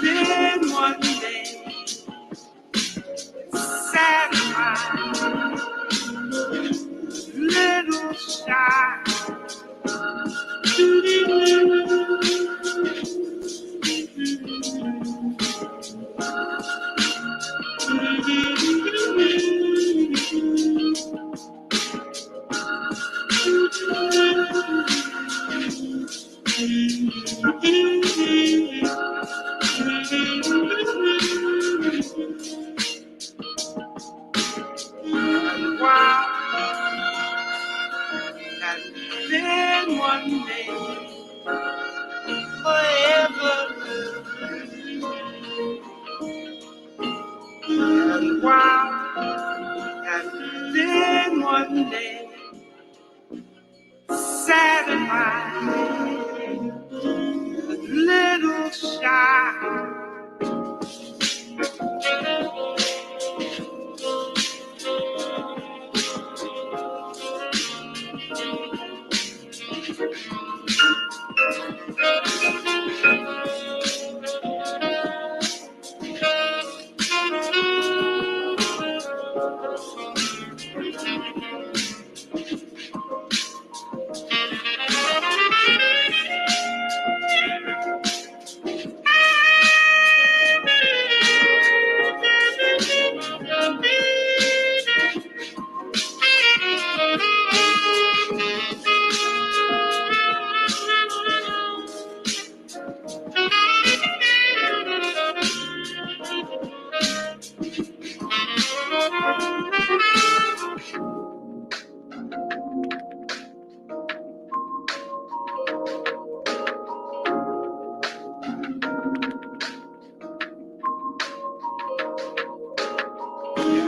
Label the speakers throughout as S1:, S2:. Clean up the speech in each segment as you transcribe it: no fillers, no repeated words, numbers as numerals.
S1: Then one day, satisfied, little shy. Wow, and then one day, forever. And wow, and then one day, satisfied, a little shy.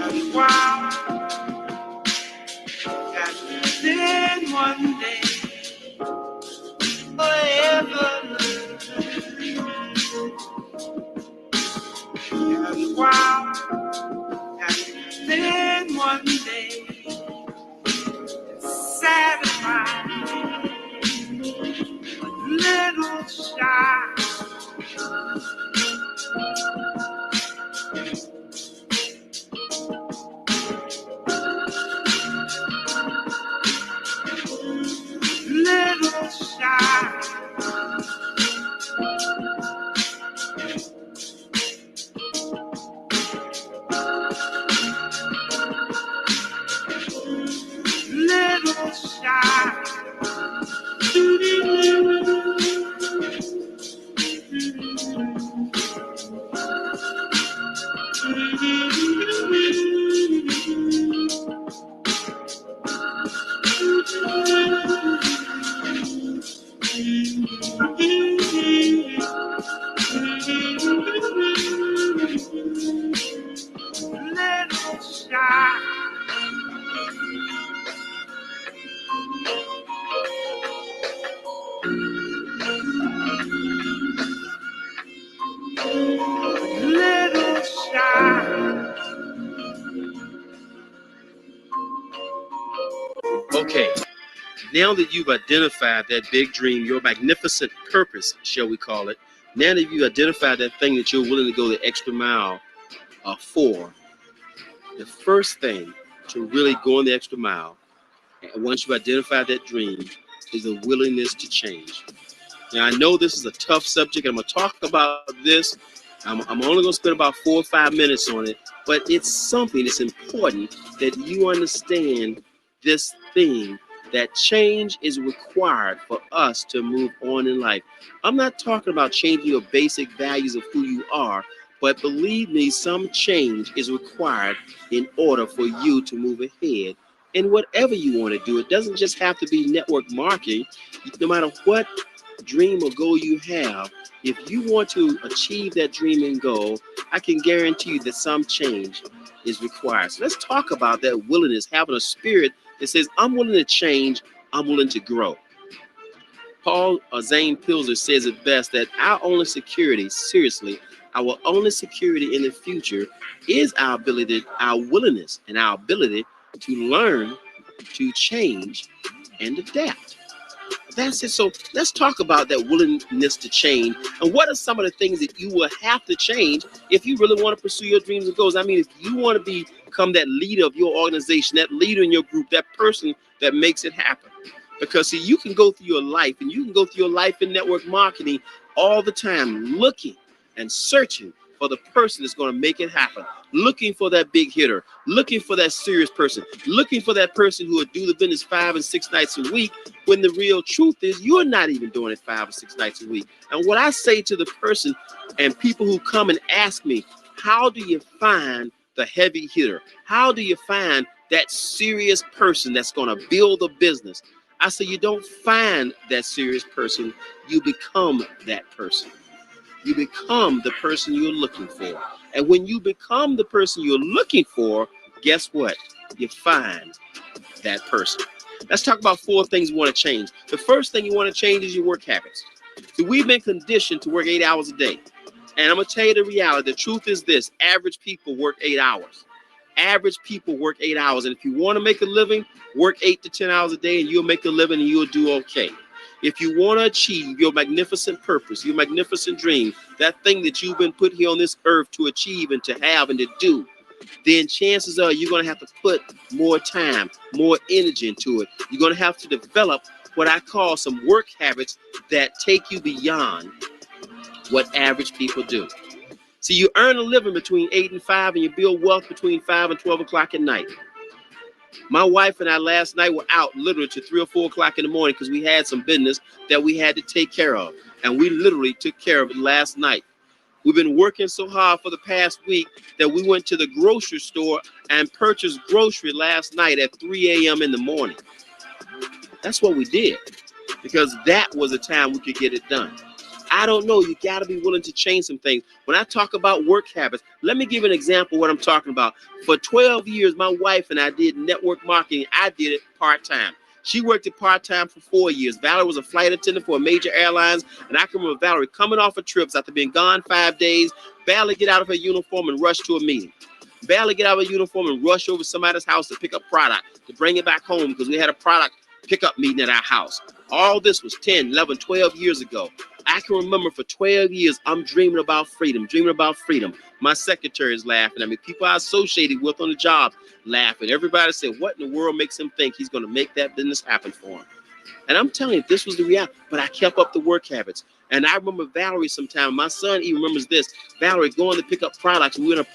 S1: And wow, and then one day, forever. And wow, and then one day, satisfied, a little shy. Little shy. Little shy. Little shy. Little shy. Okay, now that you've identified that big dream, your magnificent purpose, shall we call it, now that you've identified that thing that you're willing to go the extra mile for, the first thing to really go on the extra mile, once you've identified that dream, is a willingness to change. Now, I know this is a tough subject. I'm going to talk about this. I'm only going to spend about 4 or 5 minutes on it, but it's something that's important that you understand this thing, that change is required for us to move on in life. I'm not talking about changing your basic values of who you are, but believe me, some change is required in order for you to move ahead in whatever you want to do. It doesn't just have to be network marketing. No matter what dream or goal you have, if you want to achieve that dream and goal, I can guarantee you that some change is required. So let's talk about that willingness, having a spirit that says, I'm willing to change, I'm willing to grow. Paul Zane Pilzer says it best that our only security, seriously, our only security in the future is our ability, our willingness, and our ability to learn, to change, and adapt. That's it. So let's talk about that willingness to change. And what are some of the things that you will have to change if you really want to pursue your dreams and goals? I mean, if you want to become that leader of your organization, that leader in your group, that person that makes it happen. Because see, you can go through your life and you can go through your life in network marketing all the time looking and searching for the person that's going to make it happen, looking for that big hitter, looking for that serious person, looking for that person who would do the business 5 and 6 nights a week, when the real truth is you're not even doing it 5 or 6 nights a week. And what I say to the person and people who come and ask me, how do you find the heavy hitter? How do you find that serious person that's going to build a business? I say you don't find that serious person, you become that person. You become the person you're looking for. And when you become the person you're looking for, guess what? You find that person. Let's talk about 4 things you want to change. The first thing you want to change is your work habits. So we've been conditioned to work 8 hours a day. And I'm going to tell you the reality. The truth is this: average people work 8 hours. Average people work 8 hours. And if you want to make a living, work 8 to 10 hours a day and you'll make a living and you'll do okay. If you want to achieve your magnificent purpose, your magnificent dream, that thing that you've been put here on this earth to achieve and to have and to do, then chances are you're going to have to put more time, more energy into it. You're going to have to develop what I call some work habits that take you beyond what average people do. See, you earn a living between 8 and 5 and you build wealth between 5 and 12 o'clock at night. My wife and I last night were out literally to 3 or 4 o'clock in the morning because we had some business that we had to take care of. And we literally took care of it last night. We've been working so hard for the past week that we went to the grocery store and purchased grocery last night at 3 a.m. in the morning. That's what we did because that was the time we could get it done. I don't know. You got to be willing to change some things. When I talk about work habits, let me give an example of what I'm talking about. For 12 years, my wife and I did network marketing. I did it part-time. She worked it part-time for 4 years. Valerie was a flight attendant for major airlines. And I can remember Valerie coming off of trips after being gone 5 days, barely get out of her uniform and rush to a meeting. Barely get out of her uniform and rush over to somebody's house to pick up product, to bring it back home because we had a product pickup meeting at our house. All this was 10, 11, 12 years ago. I can remember for 12 years, I'm dreaming about freedom, dreaming about freedom. My secretary is laughing at me. People I associated with on the job laughing. Everybody said, what in the world makes him think he's going to make that business happen for him? And I'm telling you, this was the reality. But I kept up the work habits. And I remember Valerie sometime. My son even remembers this. Valerie going to pick up products. We were in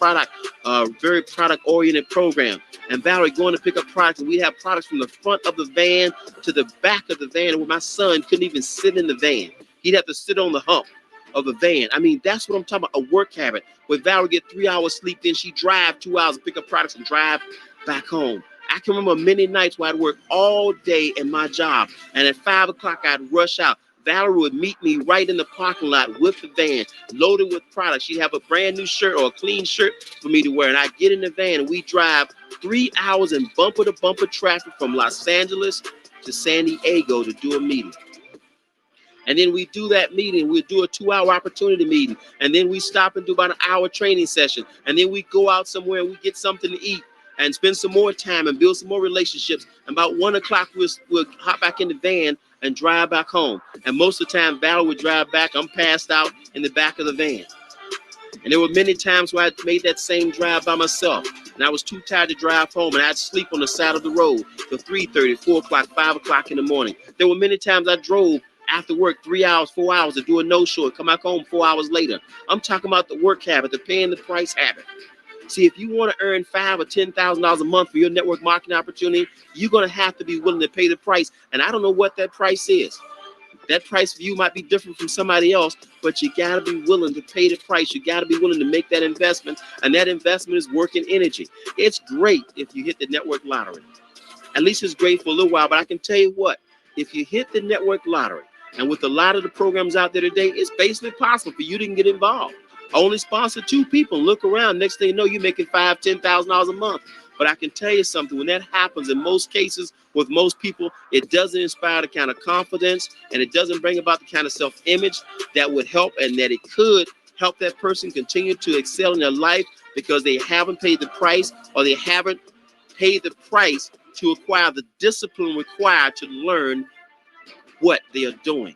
S1: a very product-oriented program. And Valerie going to pick up products. And we have products from the front of the van to the back of the van where my son couldn't even sit in the van. He'd have to sit on the hump of the van. I mean, that's what I'm talking about, a work habit. Where Valerie get 3 hours sleep, then she drive 2 hours to pick up products and drive back home. I can remember many nights where I'd work all day in my job. And at 5 o'clock, I'd rush out. Valerie would meet me right in the parking lot with the van, loaded with products. She'd have a brand new shirt or a clean shirt for me to wear. And I'd get in the van and we drive 3 hours in bumper to bumper traffic from Los Angeles to San Diego to do a meeting. And then we do that meeting. We do a 2-hour opportunity meeting. And then we stop and do about an hour training session. And then we go out somewhere and we get something to eat and spend some more time and build some more relationships. And about 1 o'clock, we'll hop back in the van and drive back home. And most of the time, Valerie would drive back. I'm passed out in the back of the van. And there were many times where I made that same drive by myself. And I was too tired to drive home. And I'd sleep on the side of the road till 3:30, 4 o'clock, 5 o'clock in the morning. There were many times I drove after work 3 hours, 4 hours to do a no-show and come back home 4 hours later. I'm talking about the work habit, the paying the price habit. See, if you want to earn $5,000 or $10,000 a month for your network marketing opportunity, you're going to have to be willing to pay the price. And I don't know what that price is. That price for you might be different from somebody else, but you got to be willing to pay the price. You got to be willing to make that investment. And that investment is work and energy. It's great if you hit the network lottery. At least it's great for a little while. But I can tell you what, if you hit the network lottery, and with a lot of the programs out there today, it's basically possible for you to get involved. Only sponsor 2 people. Look around. Next thing you know, you're making $5,000, $10,000 a month. But I can tell you something. When that happens, in most cases, with most people, it doesn't inspire the kind of confidence and it doesn't bring about the kind of self-image that would help and that it could help that person continue to excel in their life because they haven't paid the price or they haven't paid the price to acquire the discipline required to learn what they are doing.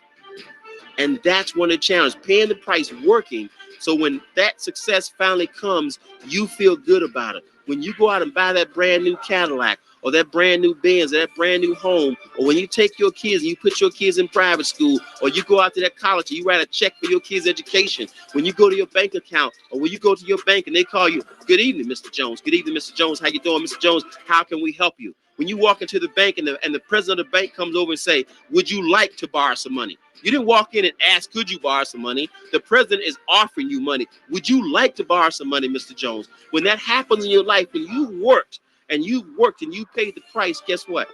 S1: And that's one of the challenges, paying the price, working. So when that success finally comes, you feel good about it. When you go out and buy that brand new Cadillac or that brand new Benz or that brand new home, or when you take your kids and you put your kids in private school, or you go out to that college and you write a check for your kids' education, when you go to your bank account or when you go to your bank and they call you, good evening, Mr. Jones. Good evening, Mr. Jones. How you doing, Mr. Jones? How can we help you? When you walk into the bank and the president of the bank comes over and say, would you like to borrow some money? You didn't walk in and ask, could you borrow some money? The president is offering you money. Would you like to borrow some money, Mr. Jones? When that happens in your life, when you worked and you paid the price, guess what?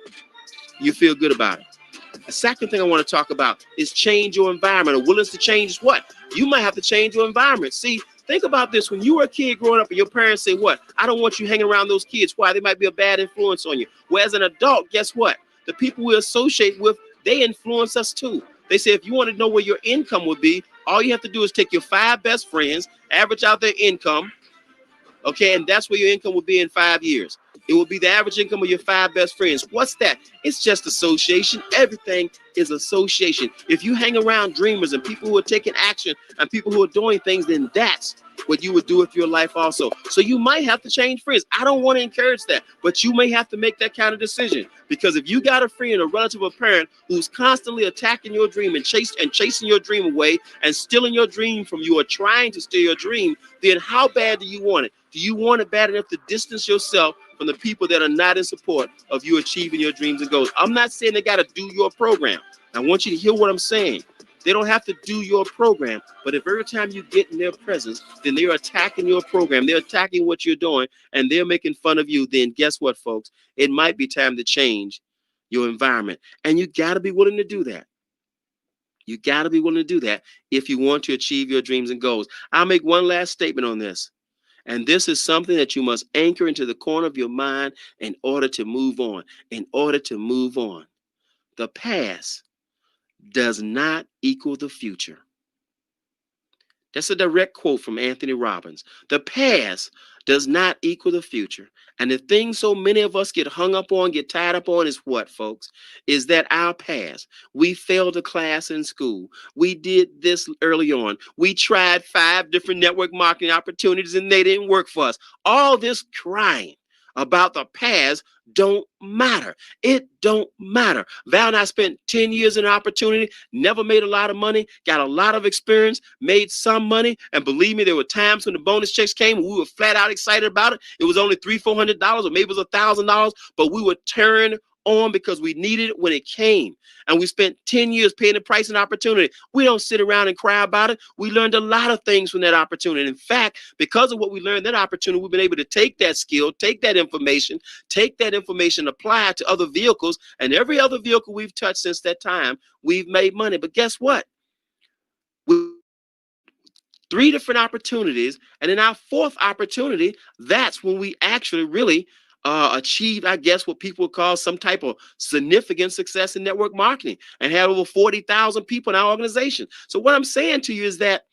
S1: You feel good about it. The second thing I want to talk about is change your environment. A willingness to change is what? You might have to change your environment. See, think about this. When you were a kid growing up and your parents say, what? I don't want you hanging around those kids. Why? They might be a bad influence on you. Well, as an adult, guess what? The people we associate with, they influence us too. They say if you want to know where your income would be, all you have to do is take your 5 best friends, average out their income, okay, and that's where your income will be in 5 years. It will be the average income of your 5 best friends. What's that? It's just association. Everything is association. If you hang around dreamers and people who are taking action and people who are doing things, then that's what you would do with your life also. So you might have to change friends. I don't want to encourage that, but you may have to make that kind of decision, because if you got a friend, a relative, or parent who's constantly attacking your dream and chasing your dream away and stealing your dream from you, or trying to steal your dream, then how bad do you want it? Do you want it bad enough to distance yourself from the people that are not in support of you achieving your dreams and goals? I'm not saying they got to do your program. I want you to hear what I'm saying. They don't have to do your program, but if every time you get in their presence, then they're attacking your program, they're attacking what you're doing, and they're making fun of you, then guess what, folks? It might be time to change your environment. And you got to be willing to do that. You got to be willing to do that if you want to achieve your dreams and goals. I'll make one last statement on this. And this is something that you must anchor into the corner of your mind in order to move on. In order to move on. The past does not equal the future. That's a direct quote from Anthony Robbins. The past does not equal the future. And the thing so many of us get hung up on, get tied up on is what, folks? Is that our past. We failed a class in school. We did this early on. We tried 5 different network marketing opportunities and they didn't work for us. All this crying about the past don't matter. It don't matter. Val and I spent 10 years in an opportunity, never made a lot of money, got a lot of experience, made some money, and believe me, there were times when the bonus checks came and we were flat out excited about it. It was only $300, $400, or maybe it was $1,000, but we would turn on because we needed it when it came. And we spent 10 years paying the price and opportunity. We don't sit around and cry about it. We learned a lot of things from that opportunity. In fact, because of what we learned, that opportunity, we've been able to take that skill, take that information, apply it to other vehicles. And every other vehicle we've touched since that time, we've made money. But guess what? We 3 different opportunities. And in our 4th opportunity, that's when we actually really achieved, I guess, what people call some type of significant success in network marketing and had over 40,000 people in our organization. So what I'm saying to you is that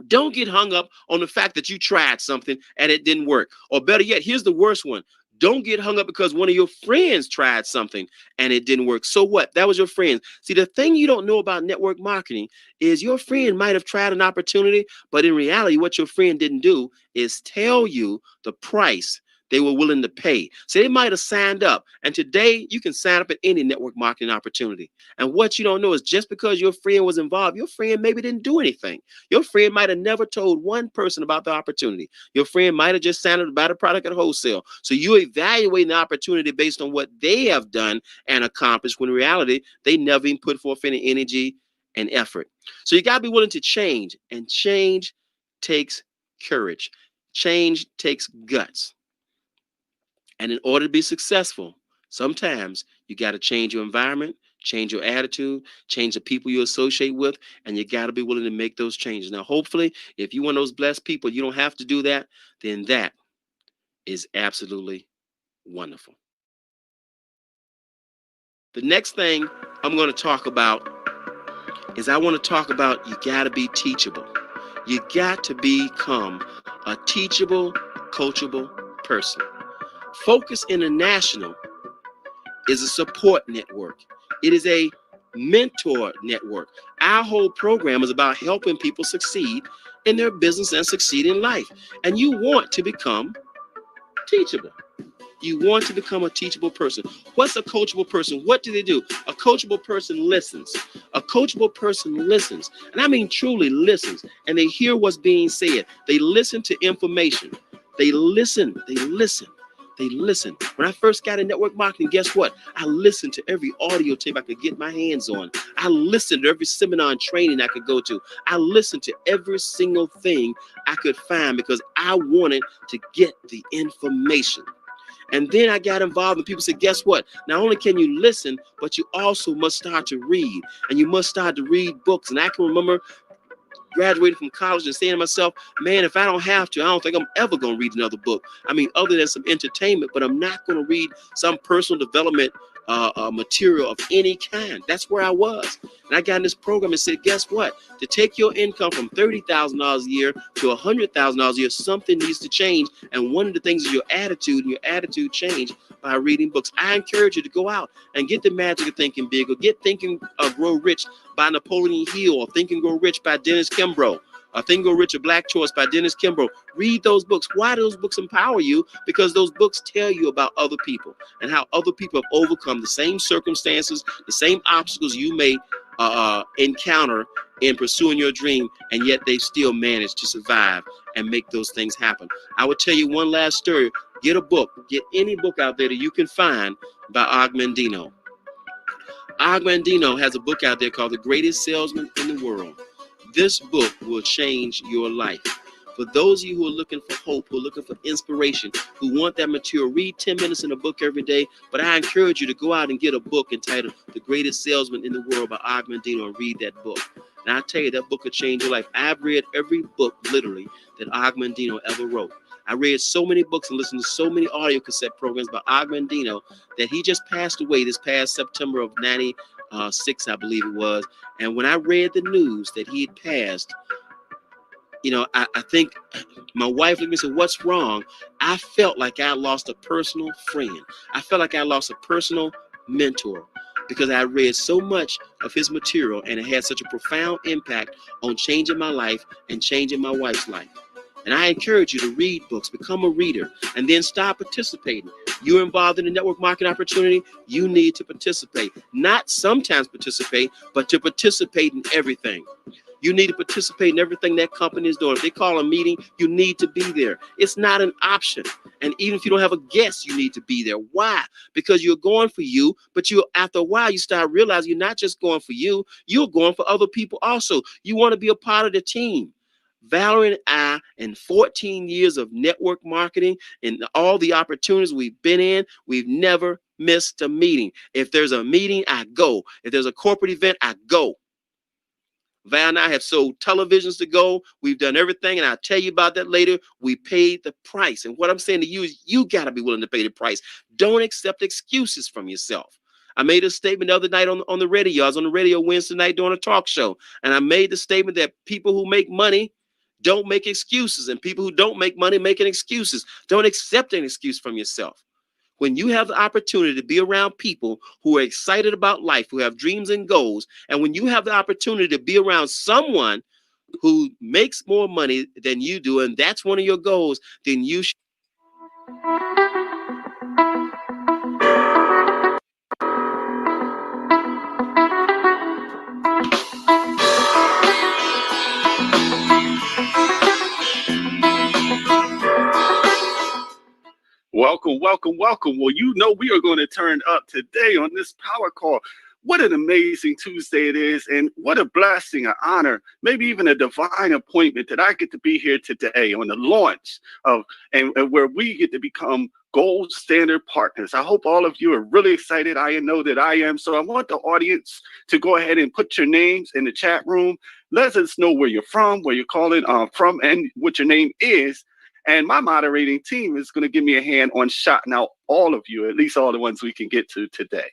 S1: don't get hung up on the fact that you tried something and it didn't work. Or better yet, here's the worst one. Don't get hung up because one of your friends tried something and it didn't work. So what? That was your friend. See, the thing you don't know about network marketing is your friend might have tried an opportunity, but in reality, what your friend didn't do is tell you the price they were willing to pay. So they might have signed up. And today you can sign up at any network marketing opportunity. And what you don't know is just because your friend was involved, your friend maybe didn't do anything. Your friend might have never told one person about the opportunity. Your friend might have just signed up to buy the product at wholesale. So you're evaluating the opportunity based on what they have done and accomplished, when in reality, they never even put forth any energy and effort. So you got to be willing to change, and change takes courage. Change takes guts. And in order to be successful, sometimes you got to change your environment, change your attitude, change the people you associate with, and you got to be willing to make those changes. Now, hopefully, if you're one of those blessed people, you don't have to do that, then that is absolutely wonderful. The next thing I'm going to talk about is I want to talk about you got to be teachable. You got to become a teachable, coachable person. Focus International is a support network. It is a mentor network. Our whole program is about helping people succeed in their business and succeed in life. And you want to become teachable. You want to become a teachable person. What's a coachable person? What do they do? A coachable person listens. A coachable person listens. And I mean truly listens. And they hear what's being said. They listen to information. They listen. They listen. They listen. When I first got in network marketing, guess what? I listened to every audio tape I could get my hands on. I listened to every seminar and training I could go to. I listened to every single thing I could find because I wanted to get the information. And then I got involved and people said, guess what? Not only can you listen, but you also must start to read. And you must start to read books. And I can remember graduating from college and saying to myself, man, if I don't have to, I don't think I'm ever going to read another book. I mean, other than some entertainment, but I'm not going to read some personal development material of any kind. That's where I was. And I got in this program and said, guess what? To take your income from $30,000 a year to $100,000 a year, something needs to change. And one of the things is your attitude, and your attitude changed by reading books. I encourage you to go out and get the Magic of Thinking Big, or get Think and Grow Rich by Napoleon Hill, or Think and Grow Rich by Dennis Kimbro. Think and Grow Rich, or Black Choice by Dennis Kimbro. Read those books. Why do those books empower you? Because those books tell you about other people and how other people have overcome the same circumstances, the same obstacles you may encounter in pursuing your dream, and yet they still managed to survive and make those things happen. I would tell you one last story. Get a book. Get any book out there that you can find by Og Mandino. Og Mandino has a book out there called The Greatest Salesman in the World. This book will change your life. For those of you who are looking for hope, who are looking for inspiration, who want that material, read 10 minutes in a book every day. But I encourage you to go out and get a book entitled The Greatest Salesman in the World by Og Mandino and read that book. And I tell you, that book will change your life. I've read every book, literally, that Og Mandino ever wrote. I read so many books and listened to so many audio cassette programs by Og Mandino that he just passed away this past September of 96, I believe it was. And when I read the news that he had passed, I think my wife looked at me and said, what's wrong? I felt like I lost a personal friend. I felt like I lost a personal mentor because I read so much of his material, and it had such a profound impact on changing my life and changing my wife's life. And I encourage you to read books, become a reader, and then start participating. You're involved in a network marketing opportunity, you need to participate. Not sometimes participate, but to participate in everything. You need to participate in everything that company is doing. If they call a meeting, you need to be there. It's not an option. And even if you don't have a guest, you need to be there. Why? Because you're going for you, but after a while, you start realizing you're not just going for you, you're going for other people also. You want to be a part of the team. Valerie and I, in 14 years of network marketing and all the opportunities we've been in, we've never missed a meeting. If there's a meeting, I go. If there's a corporate event, I go. Val and I have sold televisions to go. We've done everything, and I'll tell you about that later. We paid the price. And what I'm saying to you is you got to be willing to pay the price. Don't accept excuses from yourself. I made a statement the other night on the radio. I was on the radio Wednesday night doing a talk show, and I made the statement that people who make money don't make excuses, and people who don't make money making excuses. Don't accept an excuse from yourself. When you have the opportunity to be around people who are excited about life, who have dreams and goals, and when you have the opportunity to be around someone who makes more money than you do, and that's one of your goals, then you should.
S2: Welcome, welcome, welcome. Well, we are going to turn up today on this power call. What an amazing Tuesday it is, and what a blessing, an honor, maybe even a divine appointment that I get to be here today on the launch of and where we get to become gold standard partners. I hope all of you are really excited. I know that I am. So I want the audience to go ahead and put your names in the chat room. Let us know where you're from, where you're calling from, and what your name is. And my moderating team is going to give me a hand on shouting out all of you, at least all the ones we can get to today.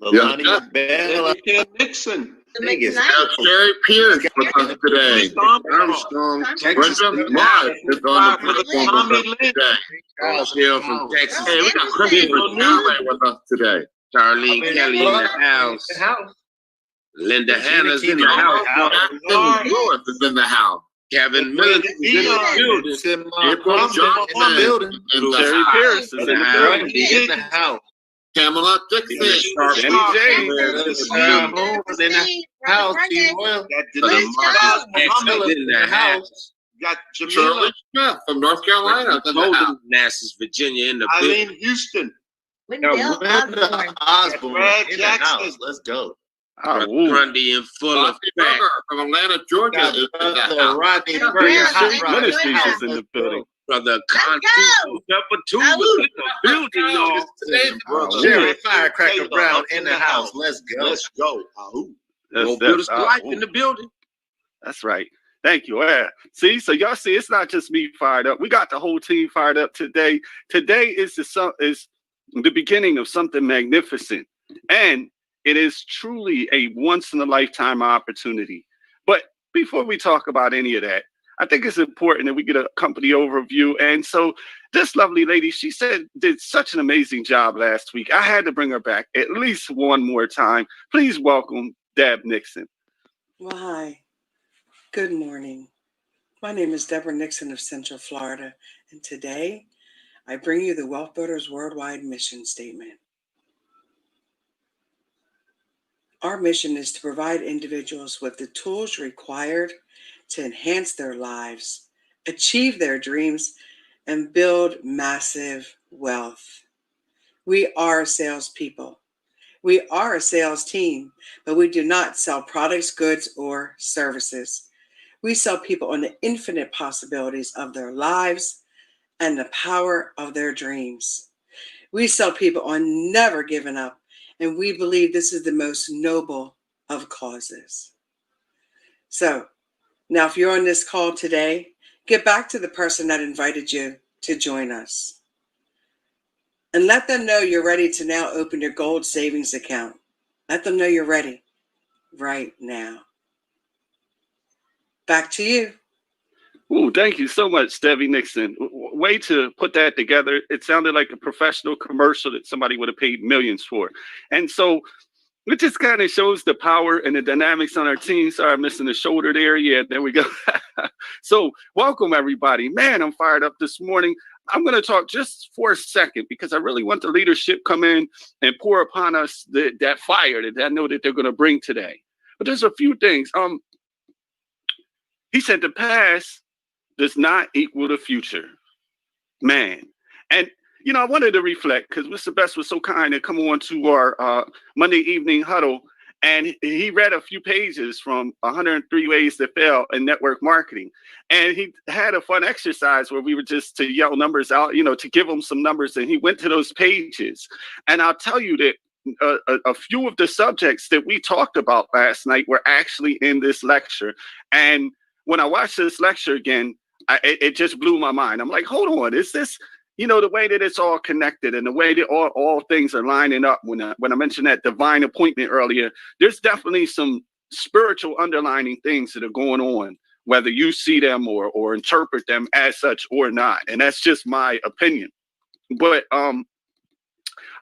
S1: Lalani Bell,
S3: Nixon. Vegas. Sherry Pierce with us today. Armstrong, Texas. Mark is on the platform with us today. Charles from Texas. Hey, we got Christian with us today. Charlene Kelly in the house. Linda Hannah's in the house. Ashton Lewis is in the house. Kevin Miller is in the building. April Johnson in the building.
S2: Jerry Pierce is in
S3: the house. Pamela Dixon.
S2: Jenny James
S3: in the house. In the house.
S4: Got
S3: Shirley Smith from North Carolina.
S1: Manassas, Virginia in the
S4: Eileen Houston.
S3: Wendell Osborne
S4: Brad
S3: in the
S4: Jackson.
S3: house. Let's go.
S1: Grundy in full effect.
S3: From Atlanta, Georgia. Rodney
S2: Ministries is in the building.
S1: Brother Contu, number 2 was in the building, y'all.
S3: Jerry Firecracker Brown in the house. Let's go.
S4: Let's go.
S1: Builders for life in the building.
S2: That's right. Thank you. Yeah. See, so y'all see, it's not just me fired up. We got the whole team fired up today. Today is the beginning of something magnificent, and it is truly a once-in-a-lifetime opportunity. But before we talk about any of that, I think it's important that we get a company overview. And so this lovely lady, she did such an amazing job last week. I had to bring her back at least one more time. Please welcome Deb Nixon.
S5: Well, hi. Good morning. My name is Deborah Nixon of Central Florida, and today I bring you the Wealth Builders Worldwide mission statement. Our mission is to provide individuals with the tools required to enhance their lives, achieve their dreams, and build massive wealth. We are salespeople. We are a sales team, but we do not sell products, goods, or services. We sell people on the infinite possibilities of their lives and the power of their dreams. We sell people on never giving up, and we believe this is the most noble of causes. So, now if you're on this call today, get back to the person that invited you to join us. And let them know you're ready to now open your gold savings account. Let them know you're ready right now. Back to you.
S2: Ooh, thank you so much, Debbie Nixon. Way to put that together. It sounded like a professional commercial that somebody would have paid millions for. And so it just kind of shows the power and the dynamics on our team. Sorry, I'm missing the shoulder there. Yeah, there we go. So welcome, everybody. Man, I'm fired up this morning. I'm going to talk just for a second because I really want the leadership come in and pour upon us that fire that I know that they're going to bring today. But there's a few things. He said the past does not equal the future. Man. And, you know, I wanted to reflect because Mr. Best was so kind to come on to our Monday evening huddle. And he read a few pages from 103 Ways to Fail in Network Marketing. And he had a fun exercise where we were just to yell numbers out, you know, to give him some numbers. And he went to those pages. And I'll tell you that a few of the subjects that we talked about last night were actually in this lecture. And when I watched this lecture again, it just blew my mind. I'm like, hold on, is this, you know, the way that it's all connected and the way that all things are lining up. When I mentioned that divine appointment earlier, there's definitely some spiritual underlining things that are going on, whether you see them or interpret them as such or not. And that's just my opinion. But I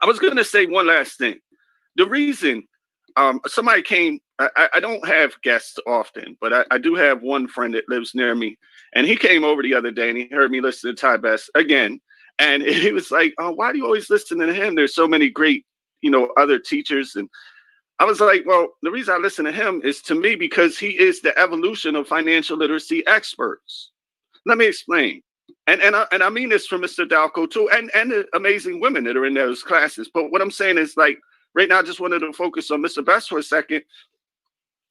S2: was going to say one last thing. The reason somebody came, I don't have guests often, but I do have one friend that lives near me. And he came over the other day and he heard me listen to Ty Best again. And he was like, oh, why do you always listen to him? There's so many great, you know, other teachers. And I was like, well, the reason I listen to him is to me because he is the evolution of financial literacy experts. Let me explain. And I mean this from Mr. Dalco too, and the amazing women that are in those classes. But what I'm saying is, like, right now, I just wanted to focus on Mr. Best for a second.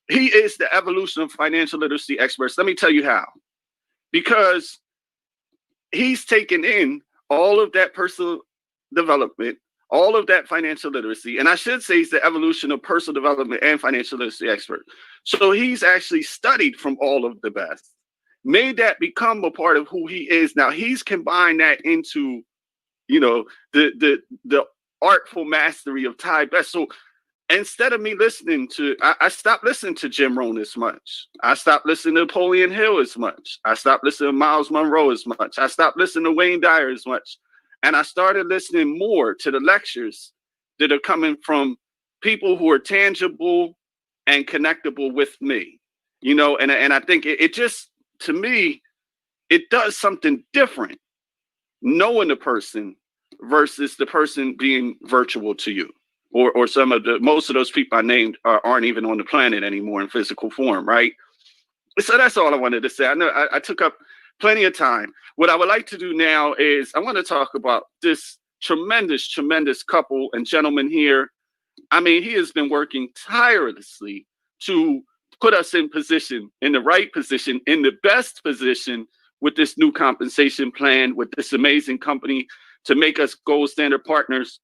S2: He is the evolution of financial literacy experts. Let me tell you how. Because he's taken in all of that personal development, all of that financial literacy. And I should say he's the evolution of personal development and financial literacy expert. So he's actually studied from all of the best, made that become a part of who he is. Now he's combined that into, you know, the artful mastery of Ty Best. So instead of me listening to, I stopped listening to Jim Rohn as much. I stopped listening to Napoleon Hill as much. I stopped listening to Miles Monroe as much. I stopped listening to Wayne Dyer as much. And I started listening more to the lectures that are coming from people who are tangible and connectable with me, you know, and I think it just, to me, it does something different knowing the person versus the person being virtual to you. Or some of the, most of those people I named aren't even on the planet anymore in physical form, right? So that's all I wanted to say. I know I took up plenty of time. What I would like to do now is I want to talk about this tremendous, tremendous couple and gentleman here. I mean, he has been working tirelessly to put us in position, in the right position, in the best position with this new compensation plan, with this amazing company to make us gold standard partners.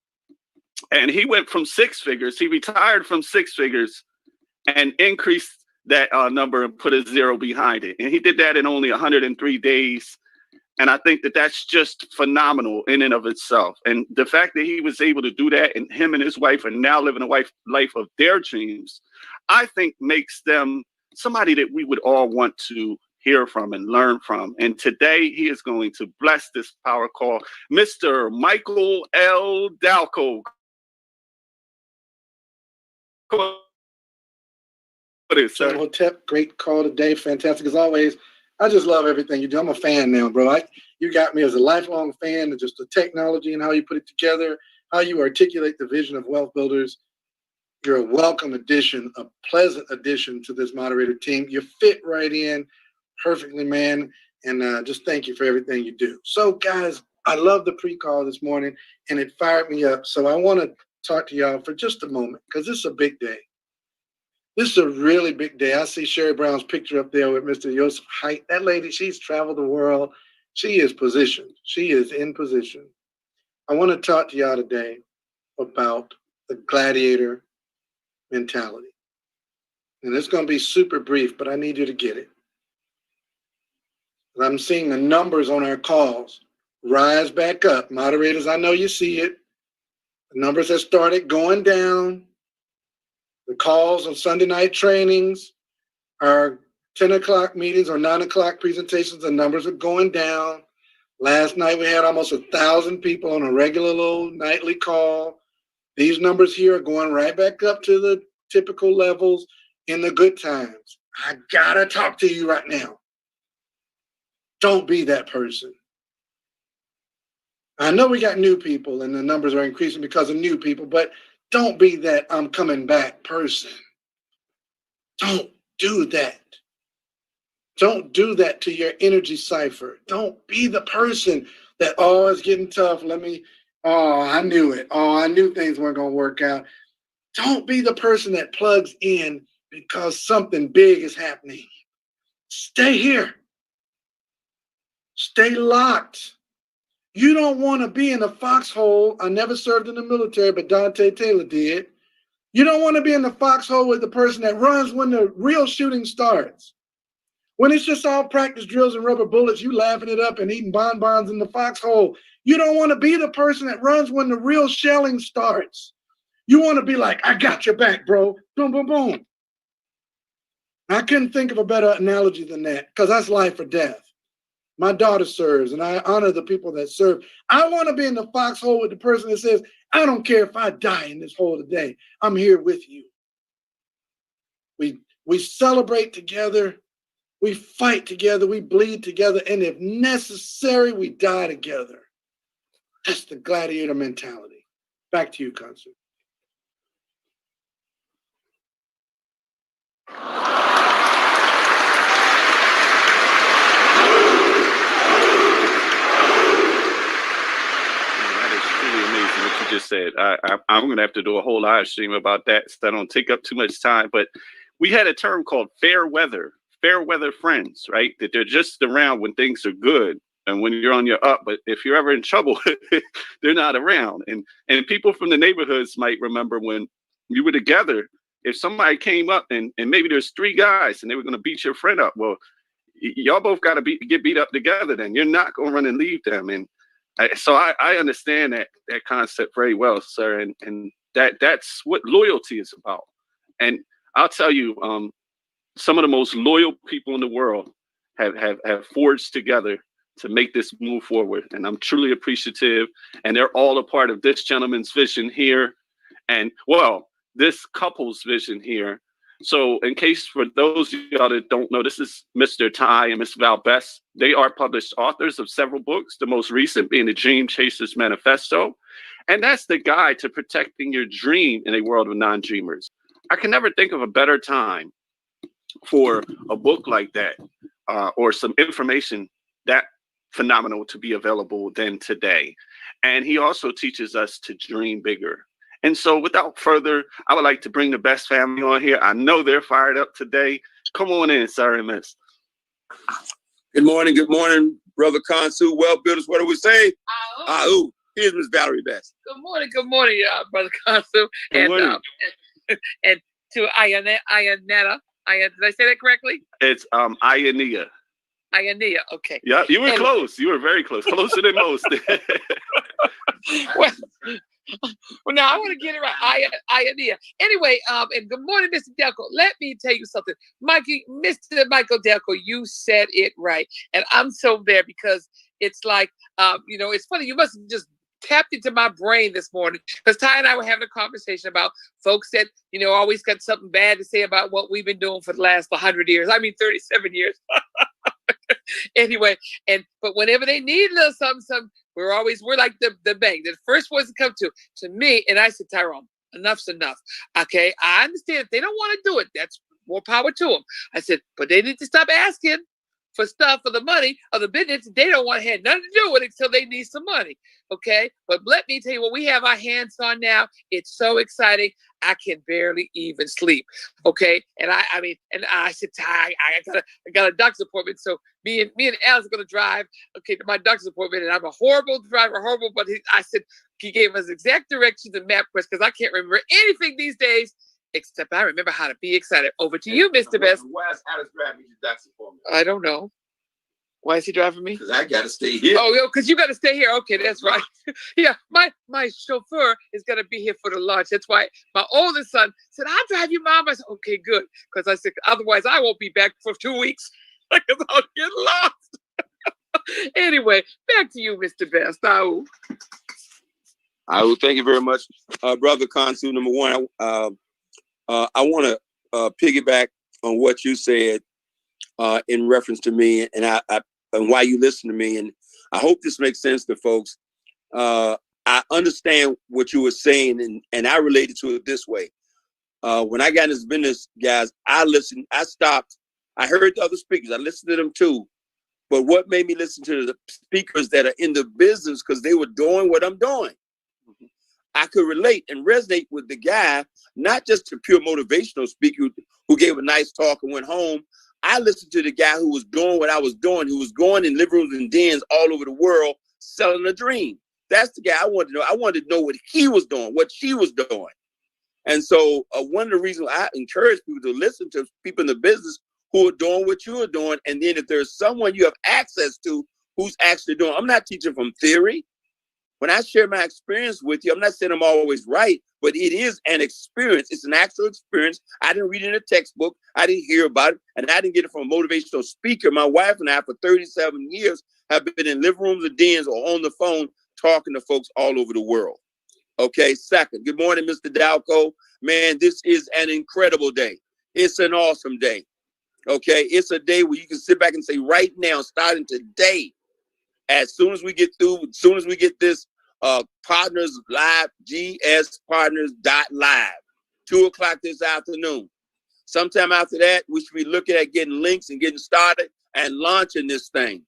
S2: And he went from six figures, he retired from six figures and increased that number and put a zero behind it. And he did that in only 103 days. And I think that that's just phenomenal in and of itself. And the fact that he was able to do that, and him and his wife are now living a life of their dreams, I think makes them somebody that we would all want to hear from and learn from. And today he is going to bless this power call, Mr. Michael L. Dalco.
S4: Hotep, great call today. Fantastic as always. I just love everything you do. I'm a fan now, bro. You got me as a lifelong fan of just the technology and how you put it together, how you articulate the vision of Wealth Builders. You're a welcome addition, a pleasant addition to this moderator team. You fit right in perfectly, man. And just thank you for everything you do. So, guys, I love the pre-call this morning, and it fired me up. So I want to talk to y'all for just a moment because this is a big day. This is a really big day. I see Sherry Brown's picture up there with Mr. Joseph Haidt. That lady, she's traveled the world. She is positioned. She is in position. I want to talk to y'all today about the gladiator mentality. And it's going to be super brief, but I need you to get it. I'm seeing the numbers on our calls rise back up. Moderators, I know you see it. The numbers have started going down. The calls on Sunday night trainings, our 10 o'clock meetings or 9 o'clock presentations, the numbers are going down. Last night we had almost 1,000 people on a regular little nightly call. These numbers here are going right back up to the typical levels in the good times. I gotta talk to you right now. Don't be that person. I know we got new people and the numbers are increasing because of new people, but don't be that I'm coming back person. Don't do that. Don't do that to your energy cipher. Don't be the person that, oh, it's getting tough. I knew it. Oh, I knew things weren't going to work out. Don't be the person that plugs in because something big is happening. Stay here. Stay locked. You don't want to be in a foxhole. I never served in the military, but Dante Taylor did. You don't want to be in the foxhole with the person that runs when the real shooting starts. When it's just all practice drills and rubber bullets, you laughing it up and eating bonbons in the foxhole. You don't want to be the person that runs when the real shelling starts. You want to be like, I got your back, bro. Boom, boom, boom. I couldn't think of a better analogy than that because that's life or death. My daughter serves, and I honor the people that serve. I want to be in the foxhole with the person that says, I don't care if I die in this hole today. I'm here with you. We celebrate together. We fight together. We bleed together. And if necessary, we die together. That's the gladiator mentality. Back to you, Concert.
S2: Just said I'm gonna have to do a whole live stream about that so I don't take up too much time, but we had a term called fair weather friends, right? That they're just around when things are good and when you're on your up, but if you're ever in trouble they're not around. And people from the neighborhoods might remember when you were together, if somebody came up and maybe there's three guys and they were going to beat your friend up, well, y'all both got to get beat up together. Then you're not going to run and leave them. And so I understand that concept very well, sir. And That's what loyalty is about. And I'll tell you, some of the most loyal people in the world have forged together to make this move forward. And I'm truly appreciative. And they're all a part of this gentleman's vision here. And well, this couple's vision here. So in case for those of y'all that don't know, this is Mr. Ty and Miss Val Best. They are published authors of several books, the most recent being the Dream Chasers Manifesto. And that's the guide to protecting your dream in a world of non-dreamers. I can never think of a better time for a book like that or some information that phenomenal to be available than today. And he also teaches us to dream bigger. And so without further, I would like to bring the Best family on here. I know they're fired up today. Come on in, sir and miss.
S6: Good morning, Brother Consu. Well, builders, what do we say? Ahoo. Here's Miss Valerie Best.
S7: Good morning, Brother Consu. And to Ayanetta. Did I say that correctly?
S2: It's Ionea.
S7: Ionea, okay.
S2: Yeah, you were close. You were very close. Closer than most.
S7: Well, now I want to get it right. Ionea. Anyway, and good morning, Mr. Delco. Let me tell you something. Mr. Michael Delco, you said it right. And I'm so there because it's like, it's funny. You must have just tapped into my brain this morning because Ty and I were having a conversation about folks that, always got something bad to say about what we've been doing for the last 100 years. I mean, 37 years. Anyway, but whenever they need a little something, we're like the bank. They're the first ones to come to me. And I said, Tyrone, enough's enough. Okay, I understand if they don't want to do it, that's more power to them. I said, but they need to stop asking for stuff for the money of the business. They don't want to have nothing to do with it until they need some money. Okay, but let me tell you what we have our hands on now. It's so exciting. I can barely even sleep. Okay, and I said, Ty, I got a doctor's appointment. So me and Alice are gonna drive, to my doctor's appointment, and I'm a horrible driver, but I said he gave us exact directions and map quests because I can't remember anything these days except I remember how to be excited. Over to you, Mr. Best.
S6: Why is Alice driving your doctor's appointment?
S7: I don't know. Why is he driving me?
S6: Because I got to stay here.
S7: Oh, because you got to stay here. Okay, that's right. Yeah, my chauffeur is going to be here for the lunch. That's why my oldest son said, I'll drive you, Mom. I said, okay, good. Because I said, otherwise I won't be back for 2 weeks because I'll get lost. Anyway, back to you, Mr. Best. Thank
S6: you very much, Brother Consu. Number one, I want to piggyback on what you said in reference to me and why you listen to me. And I hope this makes sense to folks. I understand what you were saying, and I related to it this way. When I got in this business, guys, I listened, I stopped. I heard the other speakers. I listened to them too. But what made me listen to the speakers that are in the business, because they were doing what I'm doing. I could relate and resonate with the guy, not just a pure motivational speaker who gave a nice talk and went home. I listened to the guy who was doing what I was doing, who was going in living rooms and dens all over the world selling a dream. That's the guy I wanted to know. I wanted to know what he was doing, what she was doing. And so one of the reasons I encourage people to listen to people in the business who are doing what you are doing. And then if there's someone you have access to who's actually doing, I'm not teaching from theory. When I share my experience with you, I'm not saying I'm always right, but it is an experience. It's an actual experience. I didn't read it in a textbook. I didn't hear about it. And I didn't get it from a motivational speaker. My wife and I, for 37 years, have been in living rooms or dens or on the phone talking to folks all over the world. Okay, second, good morning, Mr. Dalco. Man, this is an incredible day. It's an awesome day. Okay, it's a day where you can sit back and say, right now, starting today, as soon as we get through, as soon as we get this Partners Live, gspartners.live, 2:00 this afternoon. Sometime after that, we should be looking at getting links and getting started and launching this thing.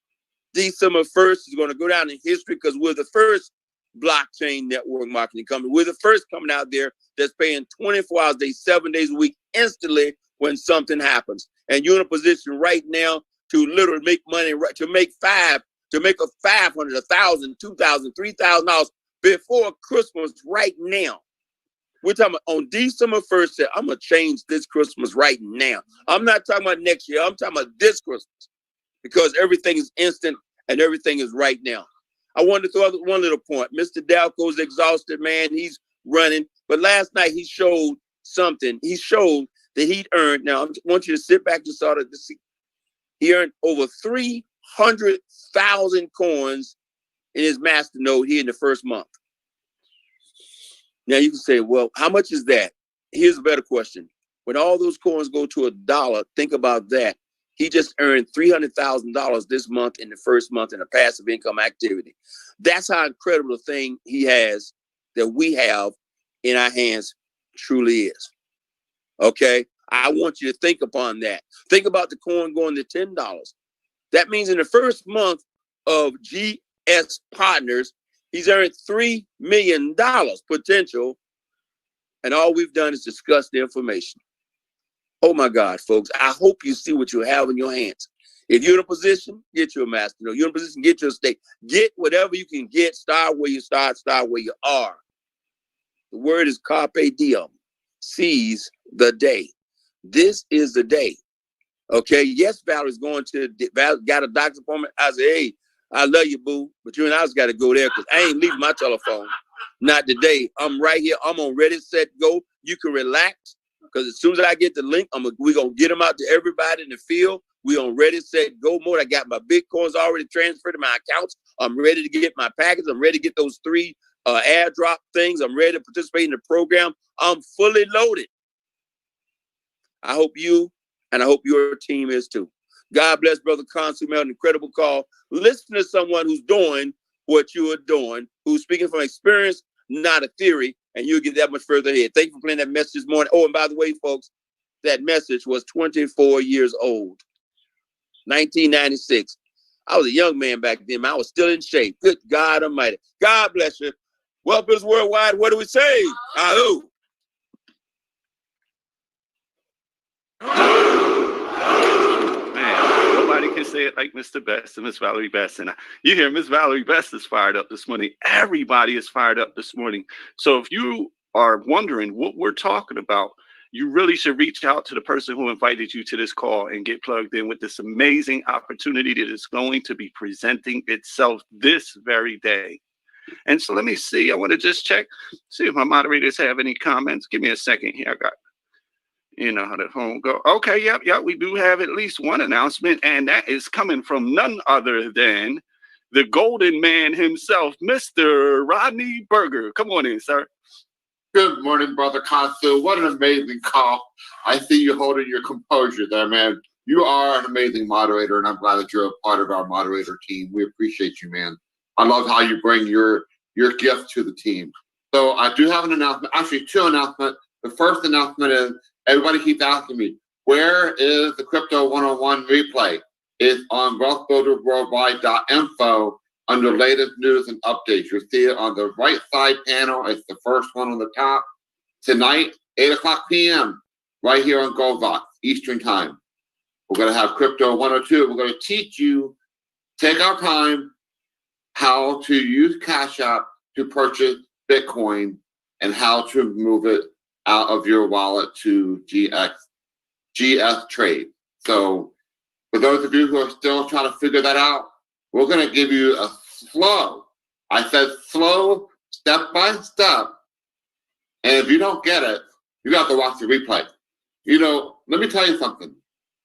S6: December 1st is going to go down in history because we're the first blockchain network marketing company. We're the first coming out there that's paying 24 hours a day, 7 days a week instantly when something happens. And you're in a position right now to literally make money, to make $500, $1,000, $2,000, $3,000 before Christmas right now. We're talking about on December 1st, I'm going to change this Christmas right now. I'm not talking about next year. I'm talking about this Christmas because everything is instant and everything is right now. I wanted to throw out one little point. Mr. Dalco's exhausted, man. He's running, But last night he showed something. He showed that he'd earned. Now I want you to sit back and start to see. He earned over 300,000 coins in his masternode here in the first month. Now you can say, well, how much is that? Here's a better question. When all those coins go to $1, think about that. He just earned $300,000 this month in the first month in a passive income activity. That's how incredible a thing he has that we have in our hands truly is. Okay? I want you to think upon that. Think about the coin going to $10. That means in the first month of GS Partners, he's earned $3 million potential. And all we've done is discuss the information. Oh my God, folks, I hope you see what you have in your hands. If you're in a position, get you a master. You're in a position, get your stake. Get whatever you can get. Start where you start where you are. The word is carpe diem. Seize the day. This is the day. Okay, yes, Valerie's going to, got a doctor's appointment. I said, hey, I love you, boo, but you and I just got to go there because I ain't leaving my telephone. Not today. I'm right here. I'm on ready, set, go. You can relax. Because as soon as I get the link, we're going to get them out to everybody in the field. We're on ready, set, go mode. I got my Bitcoins already transferred to my accounts. I'm ready to get my package. I'm ready to get those 3 airdrop things. I'm ready to participate in the program. I'm fully loaded. I hope you and I hope your team is too. God bless Brother Consul, an incredible call. Listen to someone who's doing what you are doing, who's speaking from experience, not a theory, and you'll get that much further ahead. Thank you for playing that message this morning. Oh, and by the way, folks, that message was 24 years old, 1996. I was a young man back then. I was still in shape. Good God Almighty. God bless you. Well, Bills Worldwide, what do we say? Ahoo.
S2: Man, nobody can say it like Mr. Best and Miss Valerie Best. And you hear Miss Valerie Best is fired up this morning. Everybody is fired up this morning. So if you are wondering what we're talking about, you really should reach out to the person who invited you to this call and get plugged in with this amazing opportunity that is going to be presenting itself this very day. And so let me see. I want to just check, see if my moderators have any comments. Give me a second here. I got, you know how the phone go. Okay, yep. We do have at least one announcement, and that is coming from none other than the golden man himself, Mr. Rodney Berger. Come on in, sir.
S3: Good morning, Brother Consul. What an amazing call. I see you holding your composure there, man. You are an amazing moderator, and I'm glad that you're a part of our moderator team. We appreciate you, man. I love how you bring your gift to the team. So I do have an announcement, actually 2 announcements. The first announcement is, everybody keeps asking me, where is the Crypto 101 replay? It's on wealthbuildersworldwide.info under latest news and updates. You'll see it on the right side panel. It's the first one on the top. Tonight, 8 o'clock p.m., right here on GoVox, Eastern Time. We're going to have Crypto 102. We're going to teach you, take our time, how to use Cash App to purchase Bitcoin and how to move it out of your wallet to GS Trade. So for those of you who are still trying to figure that out, we're going to give you a slow, I said slow, step by step. And if you don't get it, you have to watch the replay. You know, let me tell you something.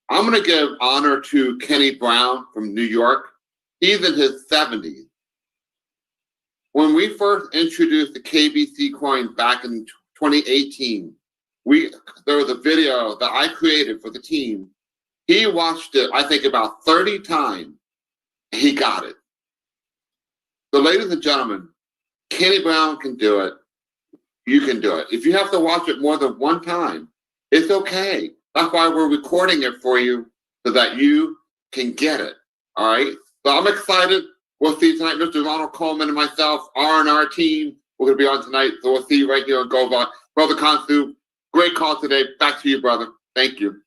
S3: I'm going to give honor to Kenny Brown from New York. He's in his 70s. When we first introduced the KBC coin back in 2018, there was a video that I created for the team. He watched it, I think, about 30 times, and he got it. So, ladies and gentlemen, Kenny Brown can do it. You can do it. If you have to watch it more than one time, it's okay. That's why we're recording it for you, so that you can get it. All right? So I'm excited. We'll see you tonight. Mr. Ronald Coleman and myself, R&R team, we're going to be on tonight. So we'll see you right here on GoVox. Brother Consu, great call today. Back to you, brother. Thank you.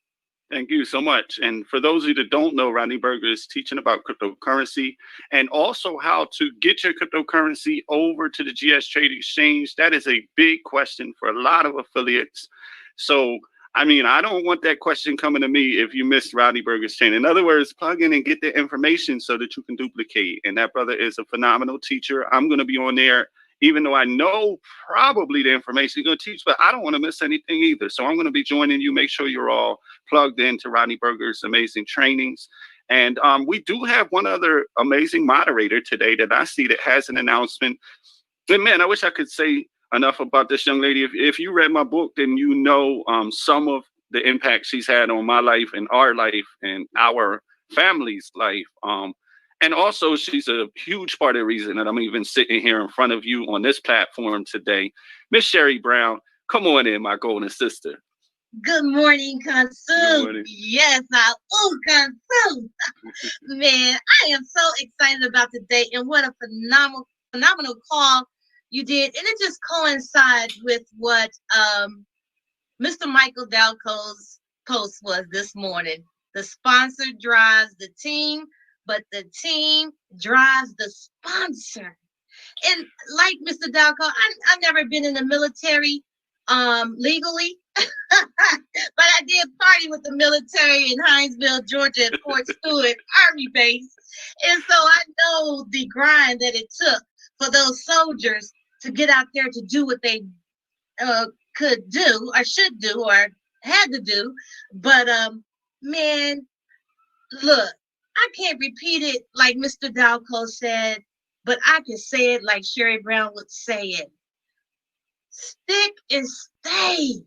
S2: Thank you so much. And for those of you that don't know, Rodney Berger is teaching about cryptocurrency and also how to get your cryptocurrency over to the GS Trade Exchange. That is a big question for a lot of affiliates. So, I mean, I don't want that question coming to me if you missed Rodney Berger's chain. In other words, plug in and get the information so that you can duplicate. And that brother is a phenomenal teacher. I'm going to be on there even though I know probably the information you're going to teach, but I don't want to miss anything either. So I'm going to be joining you. Make sure you're all plugged into Rodney Berger's amazing trainings. And we do have one other amazing moderator today that I see that has an announcement. And man, I wish I could say enough about this young lady. If you read my book, then you know some of the impact she's had on my life and our life and our family's life. And also, she's a huge part of the reason that I'm even sitting here in front of you on this platform today. Miss Sherry Brown, come on in, my golden sister.
S8: Good morning, Consul. Yes, Consul. Man, I am so excited about today, and what a phenomenal call you did. And it just coincides with what Mr. Michael Dalco's post was this morning. The sponsor drives the team, but the team drives the sponsor. And like Mr. Dalco, I've never been in the military legally, but I did party with the military in Hinesville, Georgia at Fort Stewart Army Base. And so I know the grind that it took for those soldiers to get out there to do what they could do or should do or had to do. But man, look, I can't repeat it like Mr. Dalco said, but I can say it like Sherry Brown would say it. Stick and stay.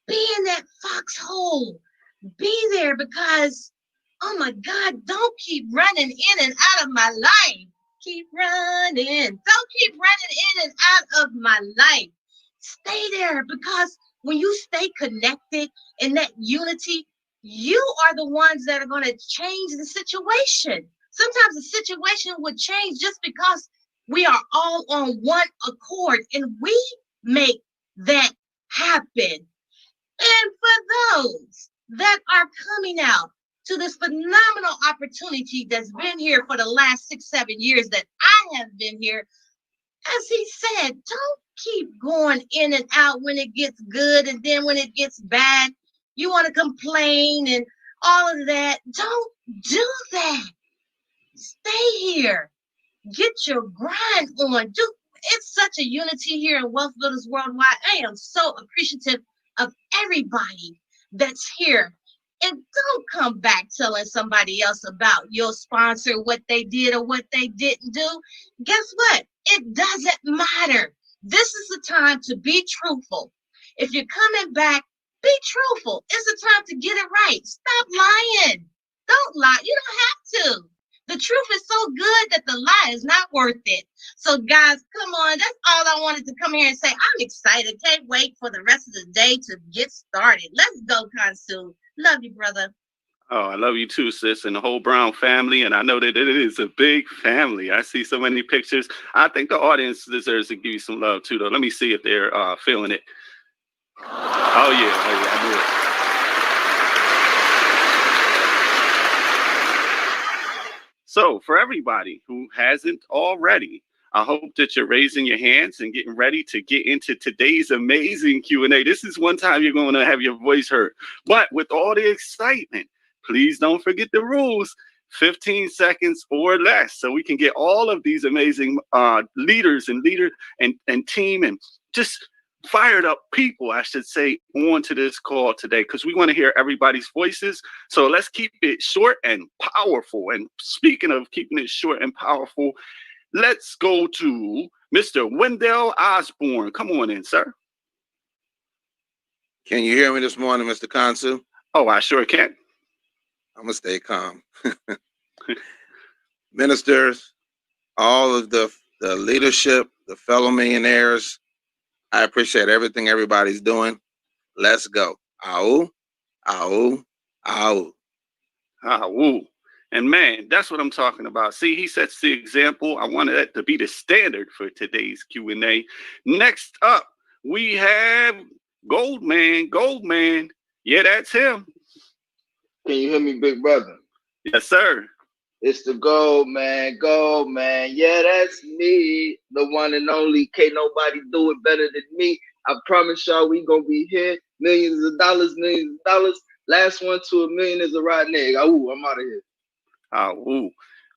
S8: Be in that foxhole. Be there because, oh my God, don't keep running in and out of my life. Keep running. Don't keep running in and out of my life. Stay there because when you stay connected in that unity, you are the ones that are going to change the situation. Sometimes the situation would change just because we are all on one accord and we make that happen. And for those that are coming out to this phenomenal opportunity that's been here for the last 6-7 years that I have been here, as he said, don't keep going in and out when it gets good, and then when it gets bad, you want to complain and all of that. Don't do that. Stay here. Get your grind on. It's such a unity here in Wealth Builders Worldwide. I am so appreciative of everybody that's here. And don't come back telling somebody else about your sponsor, what they did or what they didn't do. Guess what? It doesn't matter. This is the time to be truthful. If you're coming back, be truthful. It's the time to get it right. Stop lying. Don't lie. You don't have to. The truth is so good that the lie is not worth it. So guys, come on. That's all I wanted to come here and say. I'm excited. Can't wait for the rest of the day to get started. Let's go, Consul. Love you, brother.
S2: Oh, I love you too, sis, and the whole Brown family. And I know that it is a big family. I see so many pictures. I think the audience deserves to give you some love too, though. Let me see if they're feeling it. Oh, yeah. I knew it. So for everybody who hasn't already, I hope that you're raising your hands and getting ready to get into today's amazing Q&A. This is one time you're going to have your voice heard. But with all the excitement, please don't forget the rules. 15 seconds or less, so we can get all of these amazing leaders and team and just fired up people, I should say, onto this call today, because we want to hear everybody's voices. So let's keep it short and powerful. And speaking of keeping it short and powerful, let's go to Mr. Wendell Osborne. Come on in, sir.
S3: Can you hear me this morning, Mr. Consul?
S2: Oh, I sure can.
S3: I'm going to stay calm. Ministers, all of the leadership, the fellow millionaires, I appreciate everything everybody's doing. Let's go. Ow, ow, ow.
S2: Ow. And man, that's what I'm talking about. See, he sets the example. I wanted that to be the standard for today's Q&A. Next up, we have Goldman. Yeah, that's him.
S9: Can you hear me, big brother?
S2: Yes, sir.
S9: It's the Goldman. Yeah, that's me, the one and only. Can't nobody do it better than me. I promise y'all we gonna be here. Millions of dollars. Last one to $1 million is a rotten egg. Ooh, I'm out of here.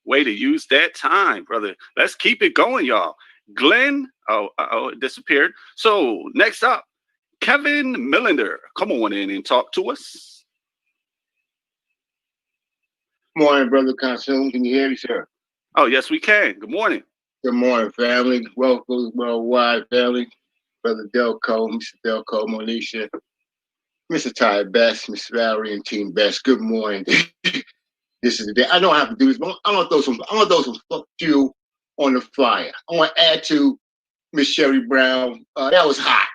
S2: Way to use that time, brother. Let's keep it going, y'all. Glenn, it disappeared. So next up, Kevin Millender. Come on in and talk to us.
S3: Morning, Brother Consume. Can you hear me, sir?
S2: Oh, yes, we can. Good morning.
S3: Good morning, family. Welcome, worldwide family. Brother Delco, Mr. Delco, Monisha, Mr. Ty Best, Miss Valerie, and Team Best. Good morning. This is the day. I don't have to do this, but I'm gonna throw some fuel on the fire. I want to add to Miss Sherry Brown. That was hot.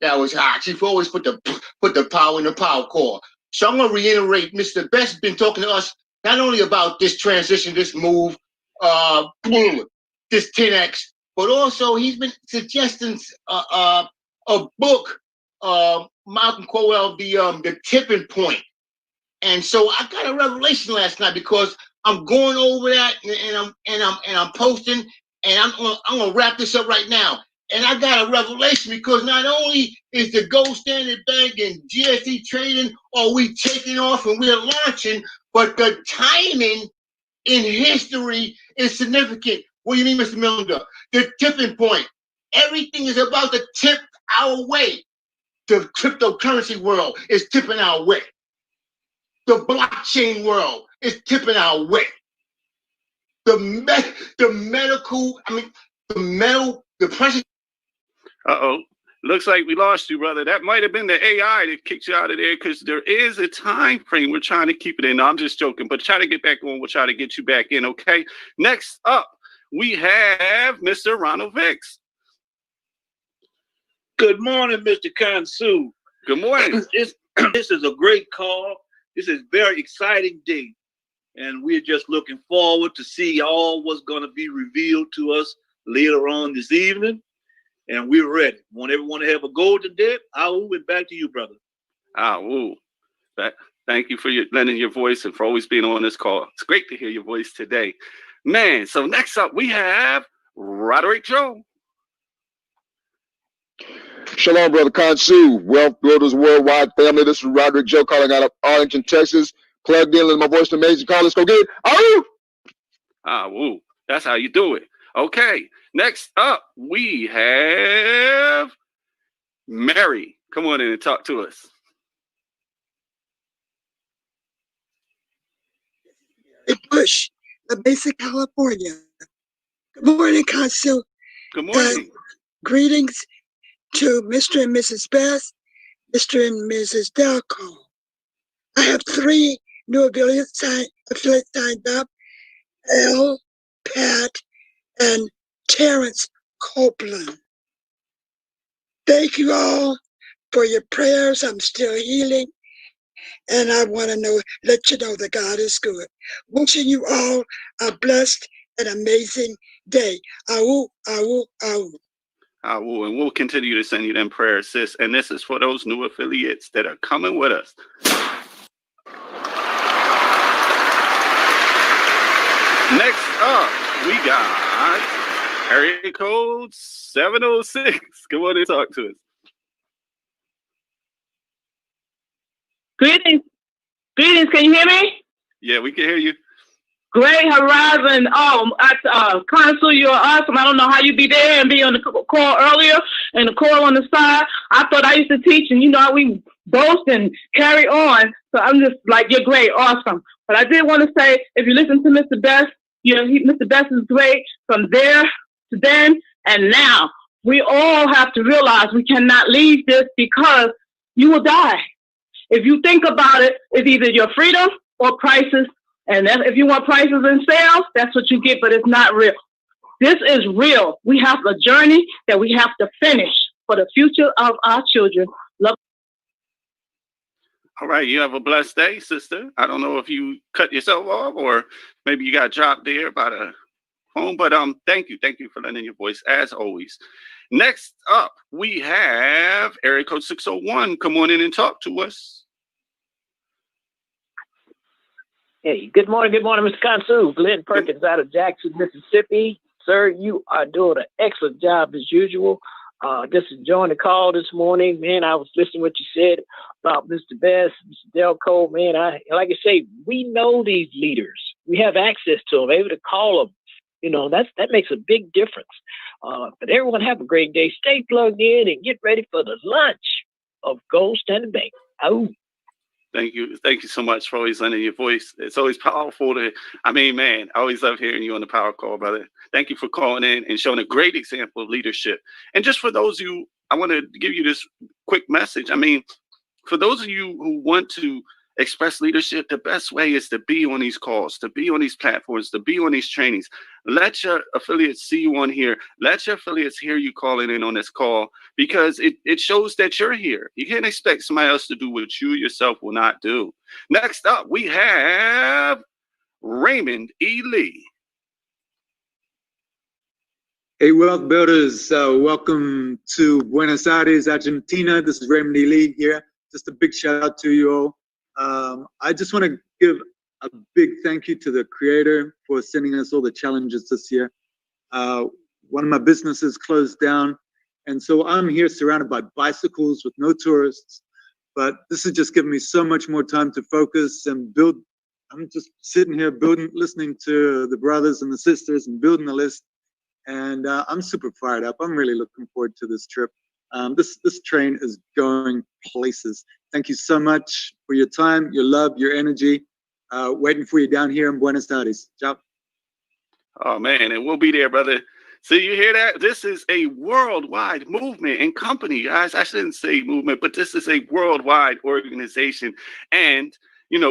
S3: That was hot. She always put the power in the power core. So I'm gonna reiterate. Mr. Best been talking to us not only about this transition, this move, this 10x, but also he's been suggesting a book, Malcolm Cowell, the tipping point. And so I got a revelation last night because I'm going over that and I'm posting, and I'm gonna wrap this up right now. And I got a revelation because not only is the gold standard bank and GSE trading, are we taking off and we're launching, but the timing in history is significant. What do you mean, Mr. Miller? The tipping point. Everything is about to tip our way. The cryptocurrency world is tipping our way. The blockchain world is tipping our way. The precious.
S2: Looks like we lost you, brother. That might have been the AI that kicked you out of there because there is a time frame. We're trying to keep it in. No, I'm just joking, but try to get back on. We'll try to get you back in, okay? Next up, we have Mr. Ronald Vicks.
S10: Good morning, Mr. Kansu.
S2: Good morning.
S10: This is a great call. This is a very exciting day. And we're just looking forward to see all what's going to be revealed to us later on this evening. And we're ready. Want everyone to have a golden day? I'll move back to you, brother.
S2: Thank you for lending your voice and for always being on this call. It's great to hear your voice today. Man, so next up we have Roderick Joe.
S11: Shalom, Brother Kansu. Wealth Builders Worldwide family. This is Roderick Joe calling out of Arlington, Texas. Plugged in, let my voice amazing call. Let's go get it.
S2: Woo. That's how you do it. Okay. Next up, we have Mary. Come on in and talk to us.
S12: Bush, the Basic, California. Good morning, Consul.
S2: Good morning.
S12: Greetings to Mr. and Mrs. Best, Mr. and Mrs. Delco. I have 3 new affiliates signed up: L, Pat, and Terrence Copeland. Thank you all for your prayers. I'm still healing, and I want to let you know that God is good. Wishing you all a blessed and amazing day. Awu, awu, awu.
S2: And we'll continue to send you them prayers, sis. And this is for those new affiliates that are coming with us. Next up, we got area code 706. Come on and talk to us.
S13: Greetings. Can you hear me?
S2: Yeah, we can hear you.
S13: Great Horizon. Consul, you're awesome. I don't know how you be there and be on the call earlier and the call on the side. I thought I used to teach, and you know how we boast and carry on. So I'm just like, you're great, awesome. But I did want to say, if you listen to Mr. Best, Mr. Best is great from there to then and now. We all have to realize we cannot leave this because you will die. If you think about it, it's either your freedom or prices. And if you want prices and sales, that's what you get, but it's not real. This is real. We have a journey that we have to finish for the future of our children. Love.
S2: All right, you have a blessed day, sister. I don't know if you cut yourself off or maybe you got dropped there by the phone, but thank you for lending your voice as always. Next up, we have area code 601. Come on in and talk to us.
S14: Hey, good morning, Mr. Consul. Glenn Perkins out of Jackson, Mississippi. Sir, you are doing an excellent job as usual. Just enjoying the call this morning. Man, I was listening to what you said about Mr. Best, Mr. Delco. Man, like I say, we know these leaders. We have access to them, able to call them That makes a big difference. But everyone have a great day. Stay plugged in and get ready for the lunch of Gold Standard Bank. Oh.
S2: Thank you so much for always lending your voice. It's always powerful I always love hearing you on the Power Call, brother. Thank you for calling in and showing a great example of leadership. And just for those of you, I want to give you this quick message. For those of you who want to express leadership, the best way is to be on these calls, to be on these platforms, to be on these trainings. Let your affiliates see you on here. Let your affiliates hear you calling in on this call, because it shows that you're here. You can't expect somebody else to do what you yourself will not do. Next up, we have Raymond E. Lee.
S15: Hey, Wealth Builders, welcome to Buenos Aires, Argentina. This is Raymond E. Lee here. Just a big shout out to you all. I just want to give a big thank you to the Creator for sending us all the challenges this year. One of my businesses closed down, and so I'm here surrounded by bicycles with no tourists. But this has just given me so much more time to focus and build. I'm just sitting here building, listening to the brothers and the sisters and building the list. And I'm super fired up. I'm really looking forward to this trip. This train is going places. Thank you so much for your time, your love, your energy. Waiting for you down here in Buenos Aires. Ciao.
S2: Oh, man, and we'll be there, brother. So you hear that? This is a worldwide movement and company, guys. I shouldn't say movement, but this is a worldwide organization. And,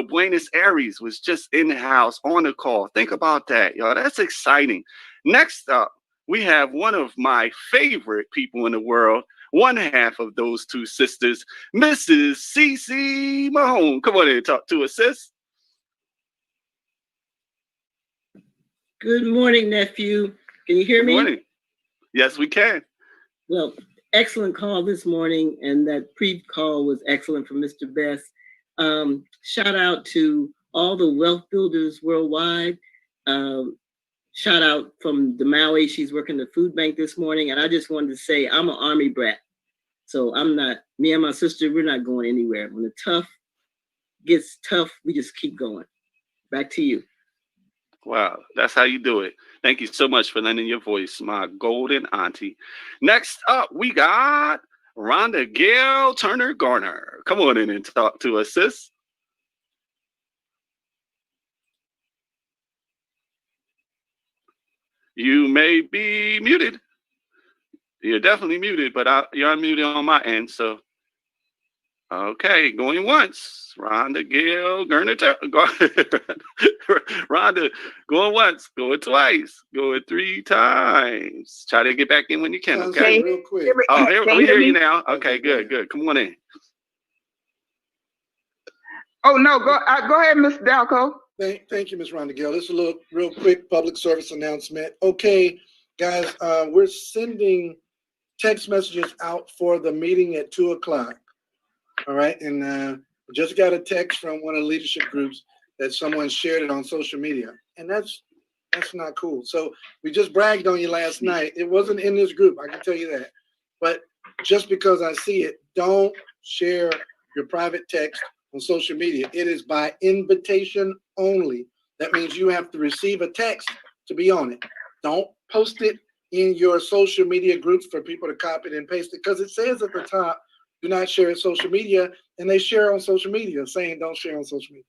S2: Buenos Aires was just in the house on the call. Think about that, y'all. That's exciting. Next up, we have one of my favorite people in the world, one half of those two sisters, Mrs. CeCe Mahone. Come on in and talk to us, sis.
S16: Good morning, nephew. Can you hear me?
S2: Good morning. Yes, we can.
S16: Well, excellent call this morning, and that pre-call was excellent from Mr. Best. Shout out to all the wealth builders worldwide. Shout out from Maui. She's working the food bank this morning. And I just wanted to say I'm an Army brat. So me and my sister, we're not going anywhere. When the tough gets tough, we just keep going. Back to you.
S2: Wow, that's how you do it. Thank you so much for lending your voice, my golden auntie. Next up, we got Rhonda Gail Turner Garner. Come on in and talk to us, sis. You may be muted. You're definitely muted, but you're unmuted on my end. So, okay, going once. Rhonda Gail Garner. Rhonda, going once, going twice, going 3 times. Try to get back in when you can. Okay.
S4: Real quick.
S2: Oh, we hear you now. Okay, good. Come on in.
S17: Oh no, go ahead, Mr. Dalco.
S4: Thank you, Ms. Rhonda Gill. This is a real quick public service announcement. Okay, guys, we're sending text messages out for the meeting at 2:00. All right, and we just got a text from one of the leadership groups that someone shared it on social media, and that's not cool. So we just bragged on you last night. It wasn't in this group, I can tell you that. But just because I see it, don't share your private text on social media. It is by invitation only. That means you have to receive a text to be on it. Don't post it in your social media groups for people to copy it and paste it, because it says at the top, do not share it social media, and they share on social media saying don't share on social media.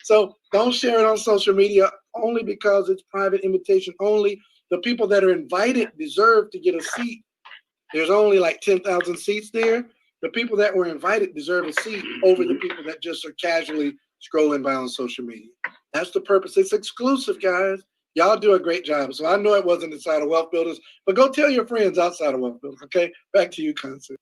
S4: So don't share it on social media only because it's private invitation only. The people that are invited deserve to get a seat. There's only like 10,000 seats there. The people that were invited deserve a seat over the people that just are casually scrolling by on social media. That's the purpose. It's exclusive, guys. Y'all do a great job. So I know it wasn't inside of Wealth Builders, but go tell your friends outside of Wealth Builders, okay? Back to you, Consul.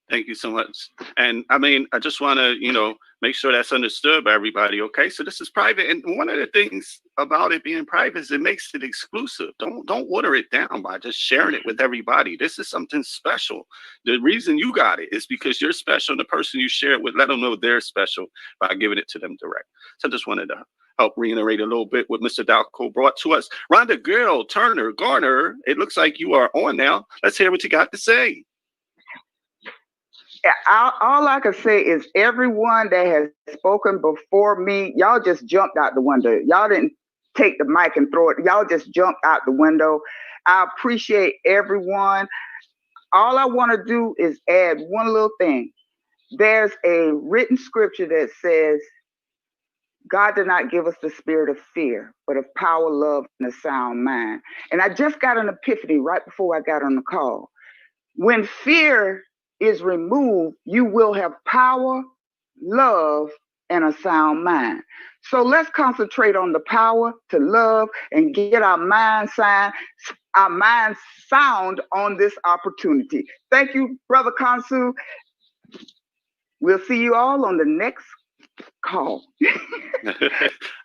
S2: Thank you so much. And I just want to, make sure that's understood by everybody. Okay. So this is private. And one of the things about it being private is it makes it exclusive. Don't water it down by just sharing it with everybody. This is something special. The reason you got it is because you're special. And the person you share it with, let them know they're special by giving it to them direct. So I just wanted to help reiterate a little bit what Mr. Dalco brought to us. Rhonda Girl Turner Garner, it looks like you are on now. Let's hear what you got to say.
S17: All I can say is everyone that has spoken before me, y'all just jumped out the window. Y'all didn't take the mic and throw it. Y'all just jumped out the window. I appreciate everyone. All I want to do is add one little thing. There's a written scripture that says, God did not give us the spirit of fear, but of power, love, and a sound mind. And I just got an epiphany right before I got on the call. When fear is removed, you will have power, love, and a sound mind. So let's concentrate on the power to love and get our minds sound on this opportunity. Thank you, Brother Kansu. We'll see you all on the next call.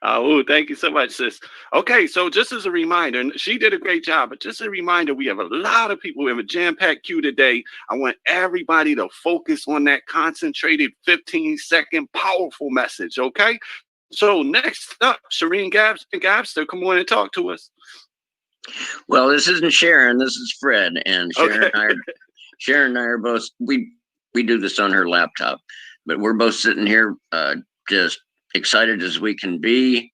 S2: Oh, thank you so much, sis. Okay, so just as a reminder, and she did a great job, but just a reminder, we have a lot of people. We have a jam-packed queue today. I want everybody to focus on that concentrated 15-second powerful message, okay? So next up, Shireen Gabster, come on and talk to us.
S18: Well, this isn't Sharon, this is Fred, and Sharon and I are both, we do this on her laptop, but we're both sitting here just excited as we can be.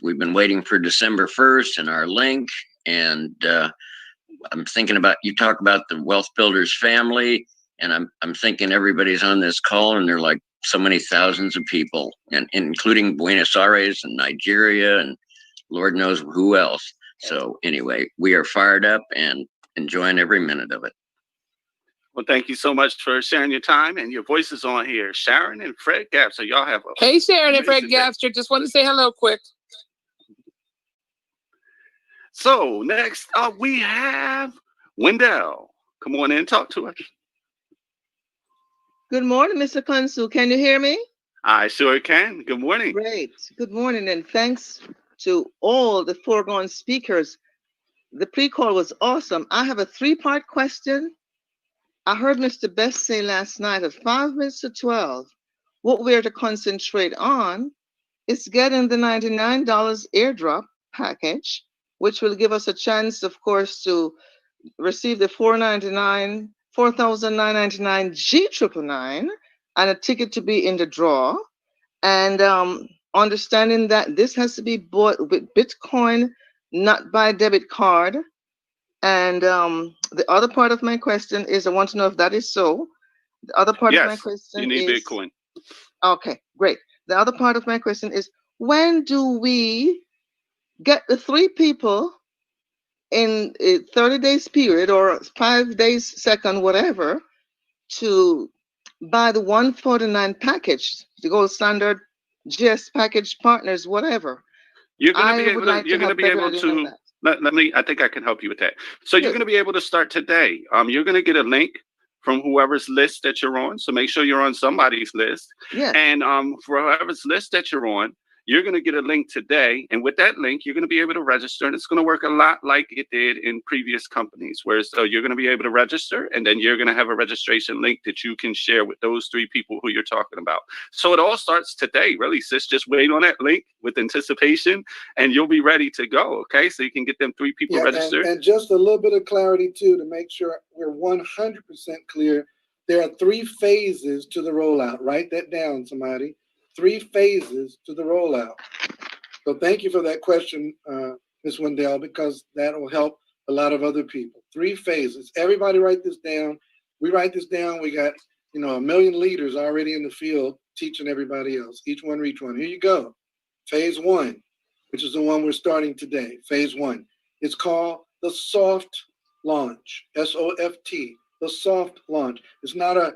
S18: We've been waiting for December 1st and our link, and I'm thinking about, you talk about the Wealth Builders family, and I'm thinking everybody's on this call, and they're like so many thousands of people, and including Buenos Aires and Nigeria and Lord knows who else. So anyway, we are fired up and enjoying every minute of it.
S2: Well, thank you so much for sharing your time and your voices on here. Sharon and Fred Gabster, y'all have a
S7: Hey, Sharon and Fred Gabster, just wanted to say hello quick.
S2: So next up, we have Wendell. Come on in, talk to us.
S19: Good morning, Mr. Kansu. Can you hear me?
S2: I sure can. Good morning.
S19: Great. Good morning, and thanks to all the foregone speakers. The pre-call was awesome. I have a 3-part question. I heard Mr. Best say last night at 5 minutes to 12, what we're to concentrate on is getting the $99 airdrop package, which will give us a chance, of course, to receive the $4,999 G999 and a ticket to be in the draw. And understanding that this has to be bought with Bitcoin, not by debit card. And the other part of my question is, I want to know if that is so. The other part of my question
S2: you need
S19: is
S2: Bitcoin.
S19: Okay, great. The other part of my question is, when do we get the 3 people in a 30 days period or 5 days second, whatever, to buy the 149 package, the gold standard GS package partners, whatever?
S2: You're going to be able to,
S19: like
S2: you're going to be able to, let me, I think I can help you with that. So you're going to be able to start today. You're going to get a link from whoever's list that you're on. So make sure you're on somebody's list.
S19: Yeah.
S2: And for whoever's list that you're on, you're going to get a link today. And with that link, you're going to be able to register. And it's going to work a lot like it did in previous companies, where so you're going to be able to register, and then you're going to have a registration link that you can share with those 3 people who you're talking about. So it all starts today, really, sis. Just wait on that link with anticipation, and you'll be ready to go. Okay, so you can get them 3 people registered.
S4: And just a little bit of clarity too, to make sure we're 100% clear. There are 3 phases to the rollout. Write that down, somebody. 3 phases to the rollout. So thank you for that question, Ms. Wendell, because that will help a lot of other people. 3 phases. Everybody write this down. We write this down. We got, 1 million leaders already in the field teaching everybody else. Each one reach one. Here you go. Phase 1, which is the one we're starting today. Phase 1. It's called the soft launch. SOFT. The soft launch. It's not a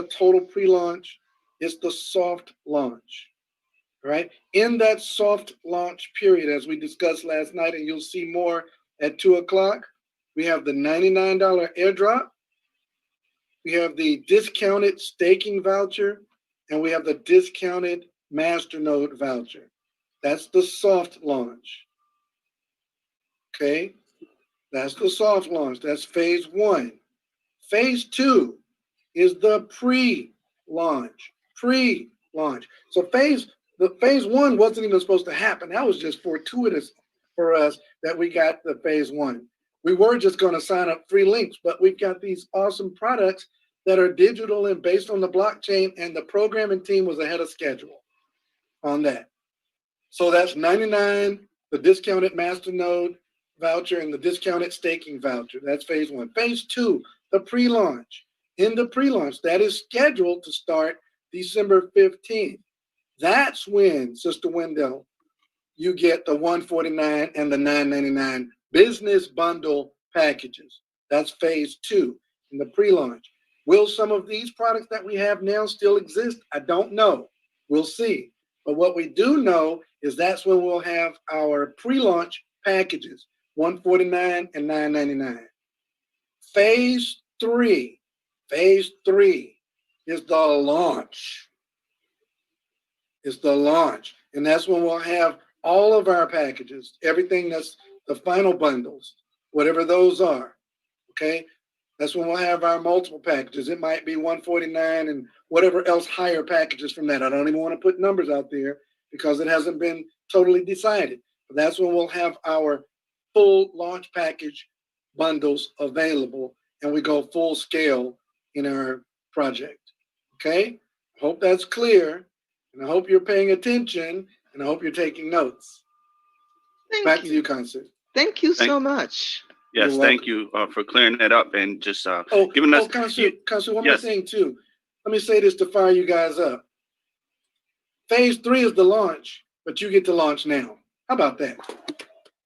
S4: total pre-launch. It's the soft launch, right? In that soft launch period, as we discussed last night, and you'll see more at 2 o'clock, we have the $99 airdrop, we have the discounted staking voucher, and we have the discounted masternode voucher. That's the soft launch, okay? That's the soft launch. That's phase 1. Phase 2 is the pre-launch. So phase 1 wasn't even supposed to happen. That was just fortuitous for us that we got the phase 1. We were just going to sign up free links, but we've got these awesome products that are digital and based on the blockchain, and the programming team was ahead of schedule on that. So that's $99, the discounted Masternode voucher and the discounted staking voucher. That's phase one. Phase two, the pre-launch. In the pre-launch, that is scheduled to start December 15th. That's when, Sister Wendell, you get the $149 and the $999 business bundle packages. That's phase two in the pre-launch. Will some of these products that we have now still exist? I don't know. We'll see. But what we do know is that's when we'll have our pre-launch packages, $149 and $999. Phase three is the launch. It's the launch. And that's when we'll have all of our packages, everything that's the final bundles, whatever those are, okay? That's when we'll have our multiple packages. It might be $149 and whatever else higher packages from that. I don't even want to put numbers out there because it hasn't been totally decided. But that's when we'll have our full launch package bundles available and we go full scale in our project, okay? I hope that's clear and I hope you're paying attention and I hope you're taking notes. Back to you, Consul.
S19: Thank you so much.
S2: Yes, thank you for clearing that up and just giving us.
S4: Consul, one more thing too. Let me say this to fire you guys up. Phase three is the launch, but you get to launch now. How about that?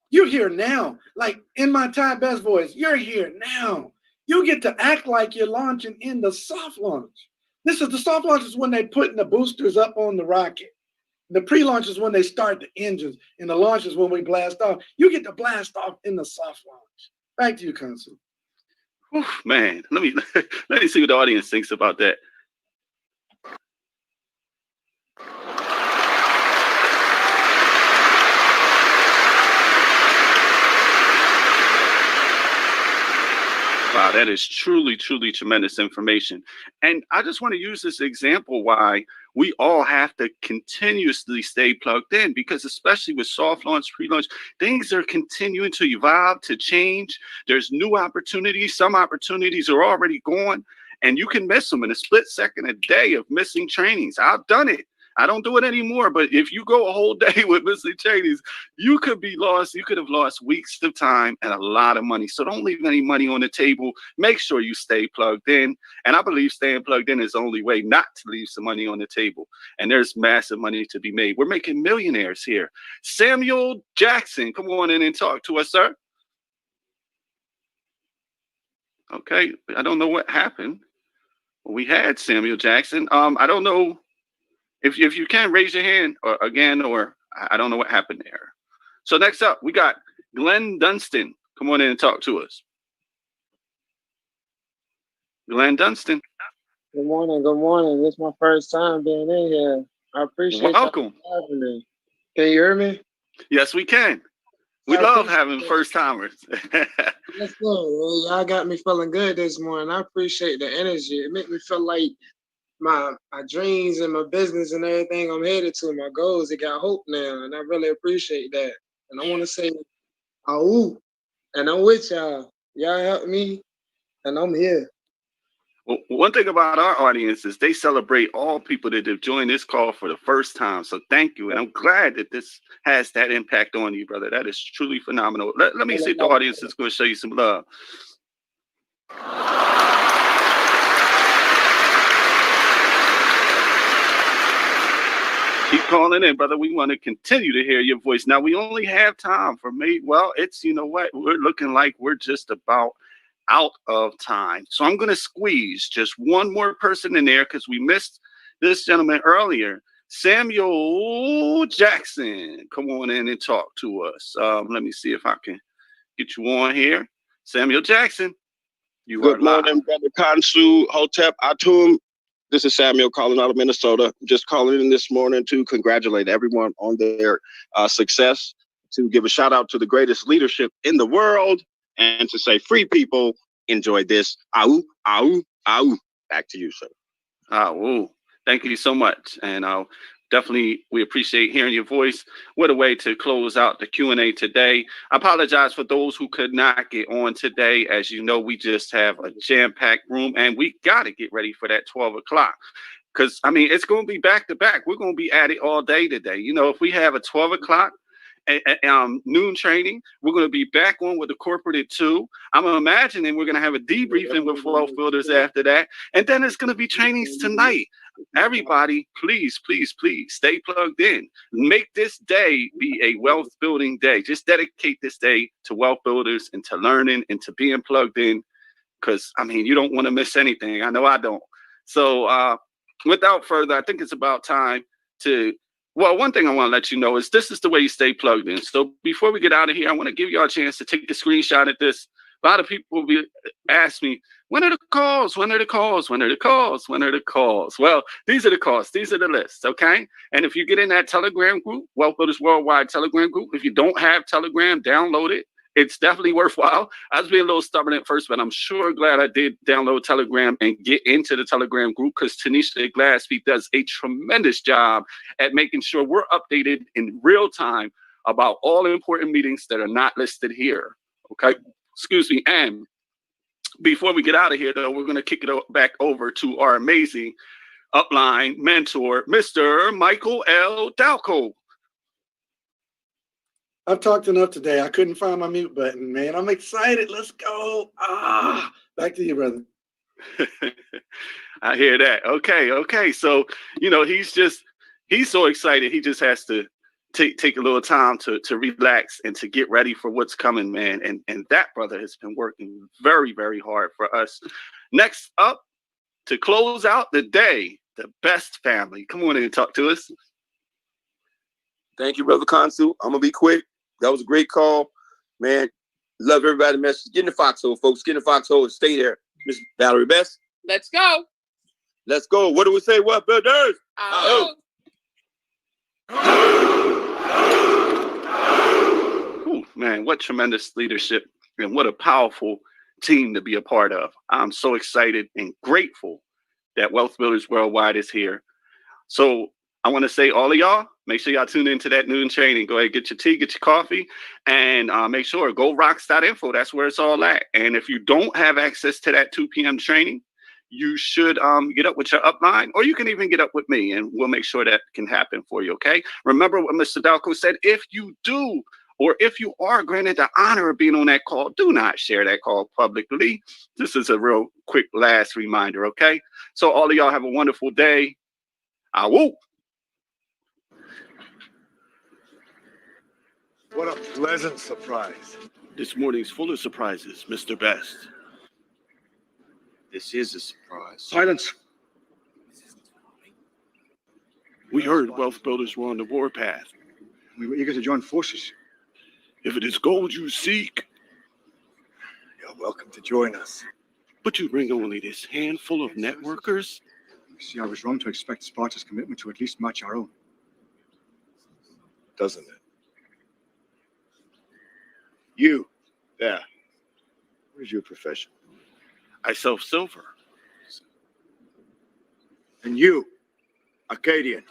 S4: You're here now. Like in my Ty Best voice, you're here now. You get to act like you're launching in the soft launch. This is the soft launch is when they're putting the boosters up on the rocket. The pre-launch is when they start the engines, and the launch is when we blast off. You get to blast off in the soft launch. Back to you, Consul.
S2: Man, let me see what the audience thinks about that. Wow, that is truly, truly tremendous information. And I just want to use this example why we all have to continuously stay plugged in, because especially with soft launch, pre-launch, things are continuing to evolve, to change. There's new opportunities. Some opportunities are already gone, and you can miss them in a split second, a day of missing trainings. I've done it. I don't do it anymore, but if you go a whole day with missing trainings, you could be lost. You could have lost weeks of time and a lot of money. So don't leave any money on the table. Make sure you stay plugged in. And I believe staying plugged in is the only way not to leave some money on the table. And there's massive money to be made. We're making millionaires here. Samuel Jackson, come on in and talk to us, sir. Okay, I don't know what happened. We had Samuel Jackson. I don't know. If you can raise your hand or again, or I don't know what happened there. So next up, we got Glenn Dunstan. Come on in and talk to us. Glenn Dunstan.
S20: Good morning. Good morning. This is my first time being in here. I appreciate
S2: Welcome.
S20: having me. Can you hear me?
S2: Yes, we can. We love having first timers.
S20: Yes, sir. Y'all got me feeling good this morning. I appreciate the energy. It made me feel like my dreams and my business and everything I'm headed to, my goals, it got hope now, and I really appreciate that. And I want to say, "Ahoo," and I'm with y'all. Y'all help me, and I'm here.
S2: Well, one thing about our audience is they celebrate all people that have joined this call for the first time. So thank you, and I'm glad that this has that impact on you, brother. That is truly phenomenal. Let me see if the audience is going to show you some love. Keep calling in, brother. We want to continue to hear your voice. Now, we only have time for me. Well, it's, you know what? We're looking like we're just about out of time. So I'm going to squeeze just one more person in there because we missed this gentleman earlier. Samuel Jackson, come on in and talk to us. Let me see if I can get you on here. Samuel Jackson, you
S21: Good
S2: are live.
S21: morning, Brother Kansu, Hotep, Atum. This is Samuel calling out of Minnesota. Just calling in this morning to congratulate everyone on their success, to give a shout out to the greatest leadership in the world, and to say, free people, enjoy this. Ow, ow, ow. Back to you, sir.
S2: Woo. Thank you so much. And definitely, we appreciate hearing your voice. What a way to close out the Q&A today. I apologize for those who could not get on today. As you know, we just have a jam-packed room, and we got to get ready for that 12 o'clock. Because, I mean, it's going to be back to back. We're going to be at it all day today. You know, if we have a 12 o'clock noon training. We're going to be back on with the corporate at 2. I'm imagining we're going to have a debriefing with Wealth Builders after that. And then it's going to be trainings tonight. Everybody, please, please, please stay plugged in. Make this day be a wealth building day. Just dedicate this day to wealth builders and to learning and to being plugged in. Because, I mean, you don't want to miss anything. I know I don't. So without further, I think it's about time to, well, one thing I want to let you know is this is the way you stay plugged in. So before we get out of here, I want to give y'all a chance to take a screenshot of this. A lot of people will be ask me, when are the calls? When are the calls? When are the calls? When are the calls? Well, these are the calls. These are the lists, okay? And if you get in that Telegram group, Wealth Builders Worldwide Telegram group, if you don't have Telegram, download it. It's definitely worthwhile. I was being a little stubborn at first, but I'm sure glad I did download Telegram and get into the Telegram group because Tanisha Glassfeet does a tremendous job at making sure we're updated in real time about all the important meetings that are not listed here. Okay, excuse me. And before we get out of here, though, we're going to kick it back over to our amazing upline mentor, Mr. Michael L. Dalco.
S4: I've talked enough today. I couldn't find my mute button, man. I'm excited. Let's go. Back to you, brother.
S2: I hear that. Okay. So, you know, he's so excited. He just has to take a little time to relax and to get ready for what's coming, man. And that brother has been working very, very hard for us. Next up, to close out the day, the Best family. Come on in and talk to us.
S6: Thank you, Brother Consul. I'm going to be quick. That was a great call. Man, love everybody. Message. Get in the foxhole, folks. Get in the foxhole and stay there. Miss Valerie Best.
S7: Let's go.
S6: Let's go. What do we say? What, builders?
S2: Ooh, man, what tremendous leadership and what a powerful team to be a part of. I'm so excited and grateful that Wealth Builders Worldwide is here. So I want to say, all of y'all, make sure y'all tune into that noon training. Go ahead, get your tea, get your coffee, and make sure, go rocks.info. That's where it's all at. And if you don't have access to that 2 p.m. training, you should get up with your upline, or you can even get up with me, and we'll make sure that can happen for you, okay? Remember what Mr. Dalco said, if you do, or if you are granted the honor of being on that call, do not share that call publicly. This is a real quick last reminder, okay? So all of y'all have a wonderful day. Awoo.
S1: What a pleasant surprise.
S2: This morning's full of surprises, Mr. Best.
S1: This is a surprise. Silence.
S2: We heard Wealth Builders were on the warpath.
S1: We were eager to join forces.
S2: If it is gold you seek,
S1: you're welcome to join us.
S2: But you bring only this handful of networkers?
S1: You see, I was wrong to expect Sparta's commitment to at least match our own. Doesn't it? You, there. What is your profession?
S2: I sell silver.
S1: And you, Acadian,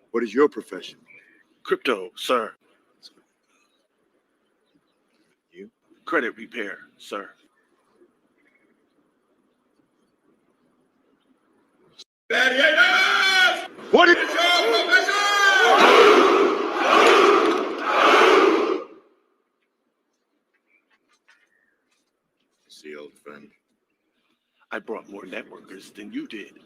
S1: what is your profession?
S2: Crypto, sir.
S1: You?
S2: Credit repair, sir.
S1: What is your profession? See, old friend.
S2: I brought more networkers than you did.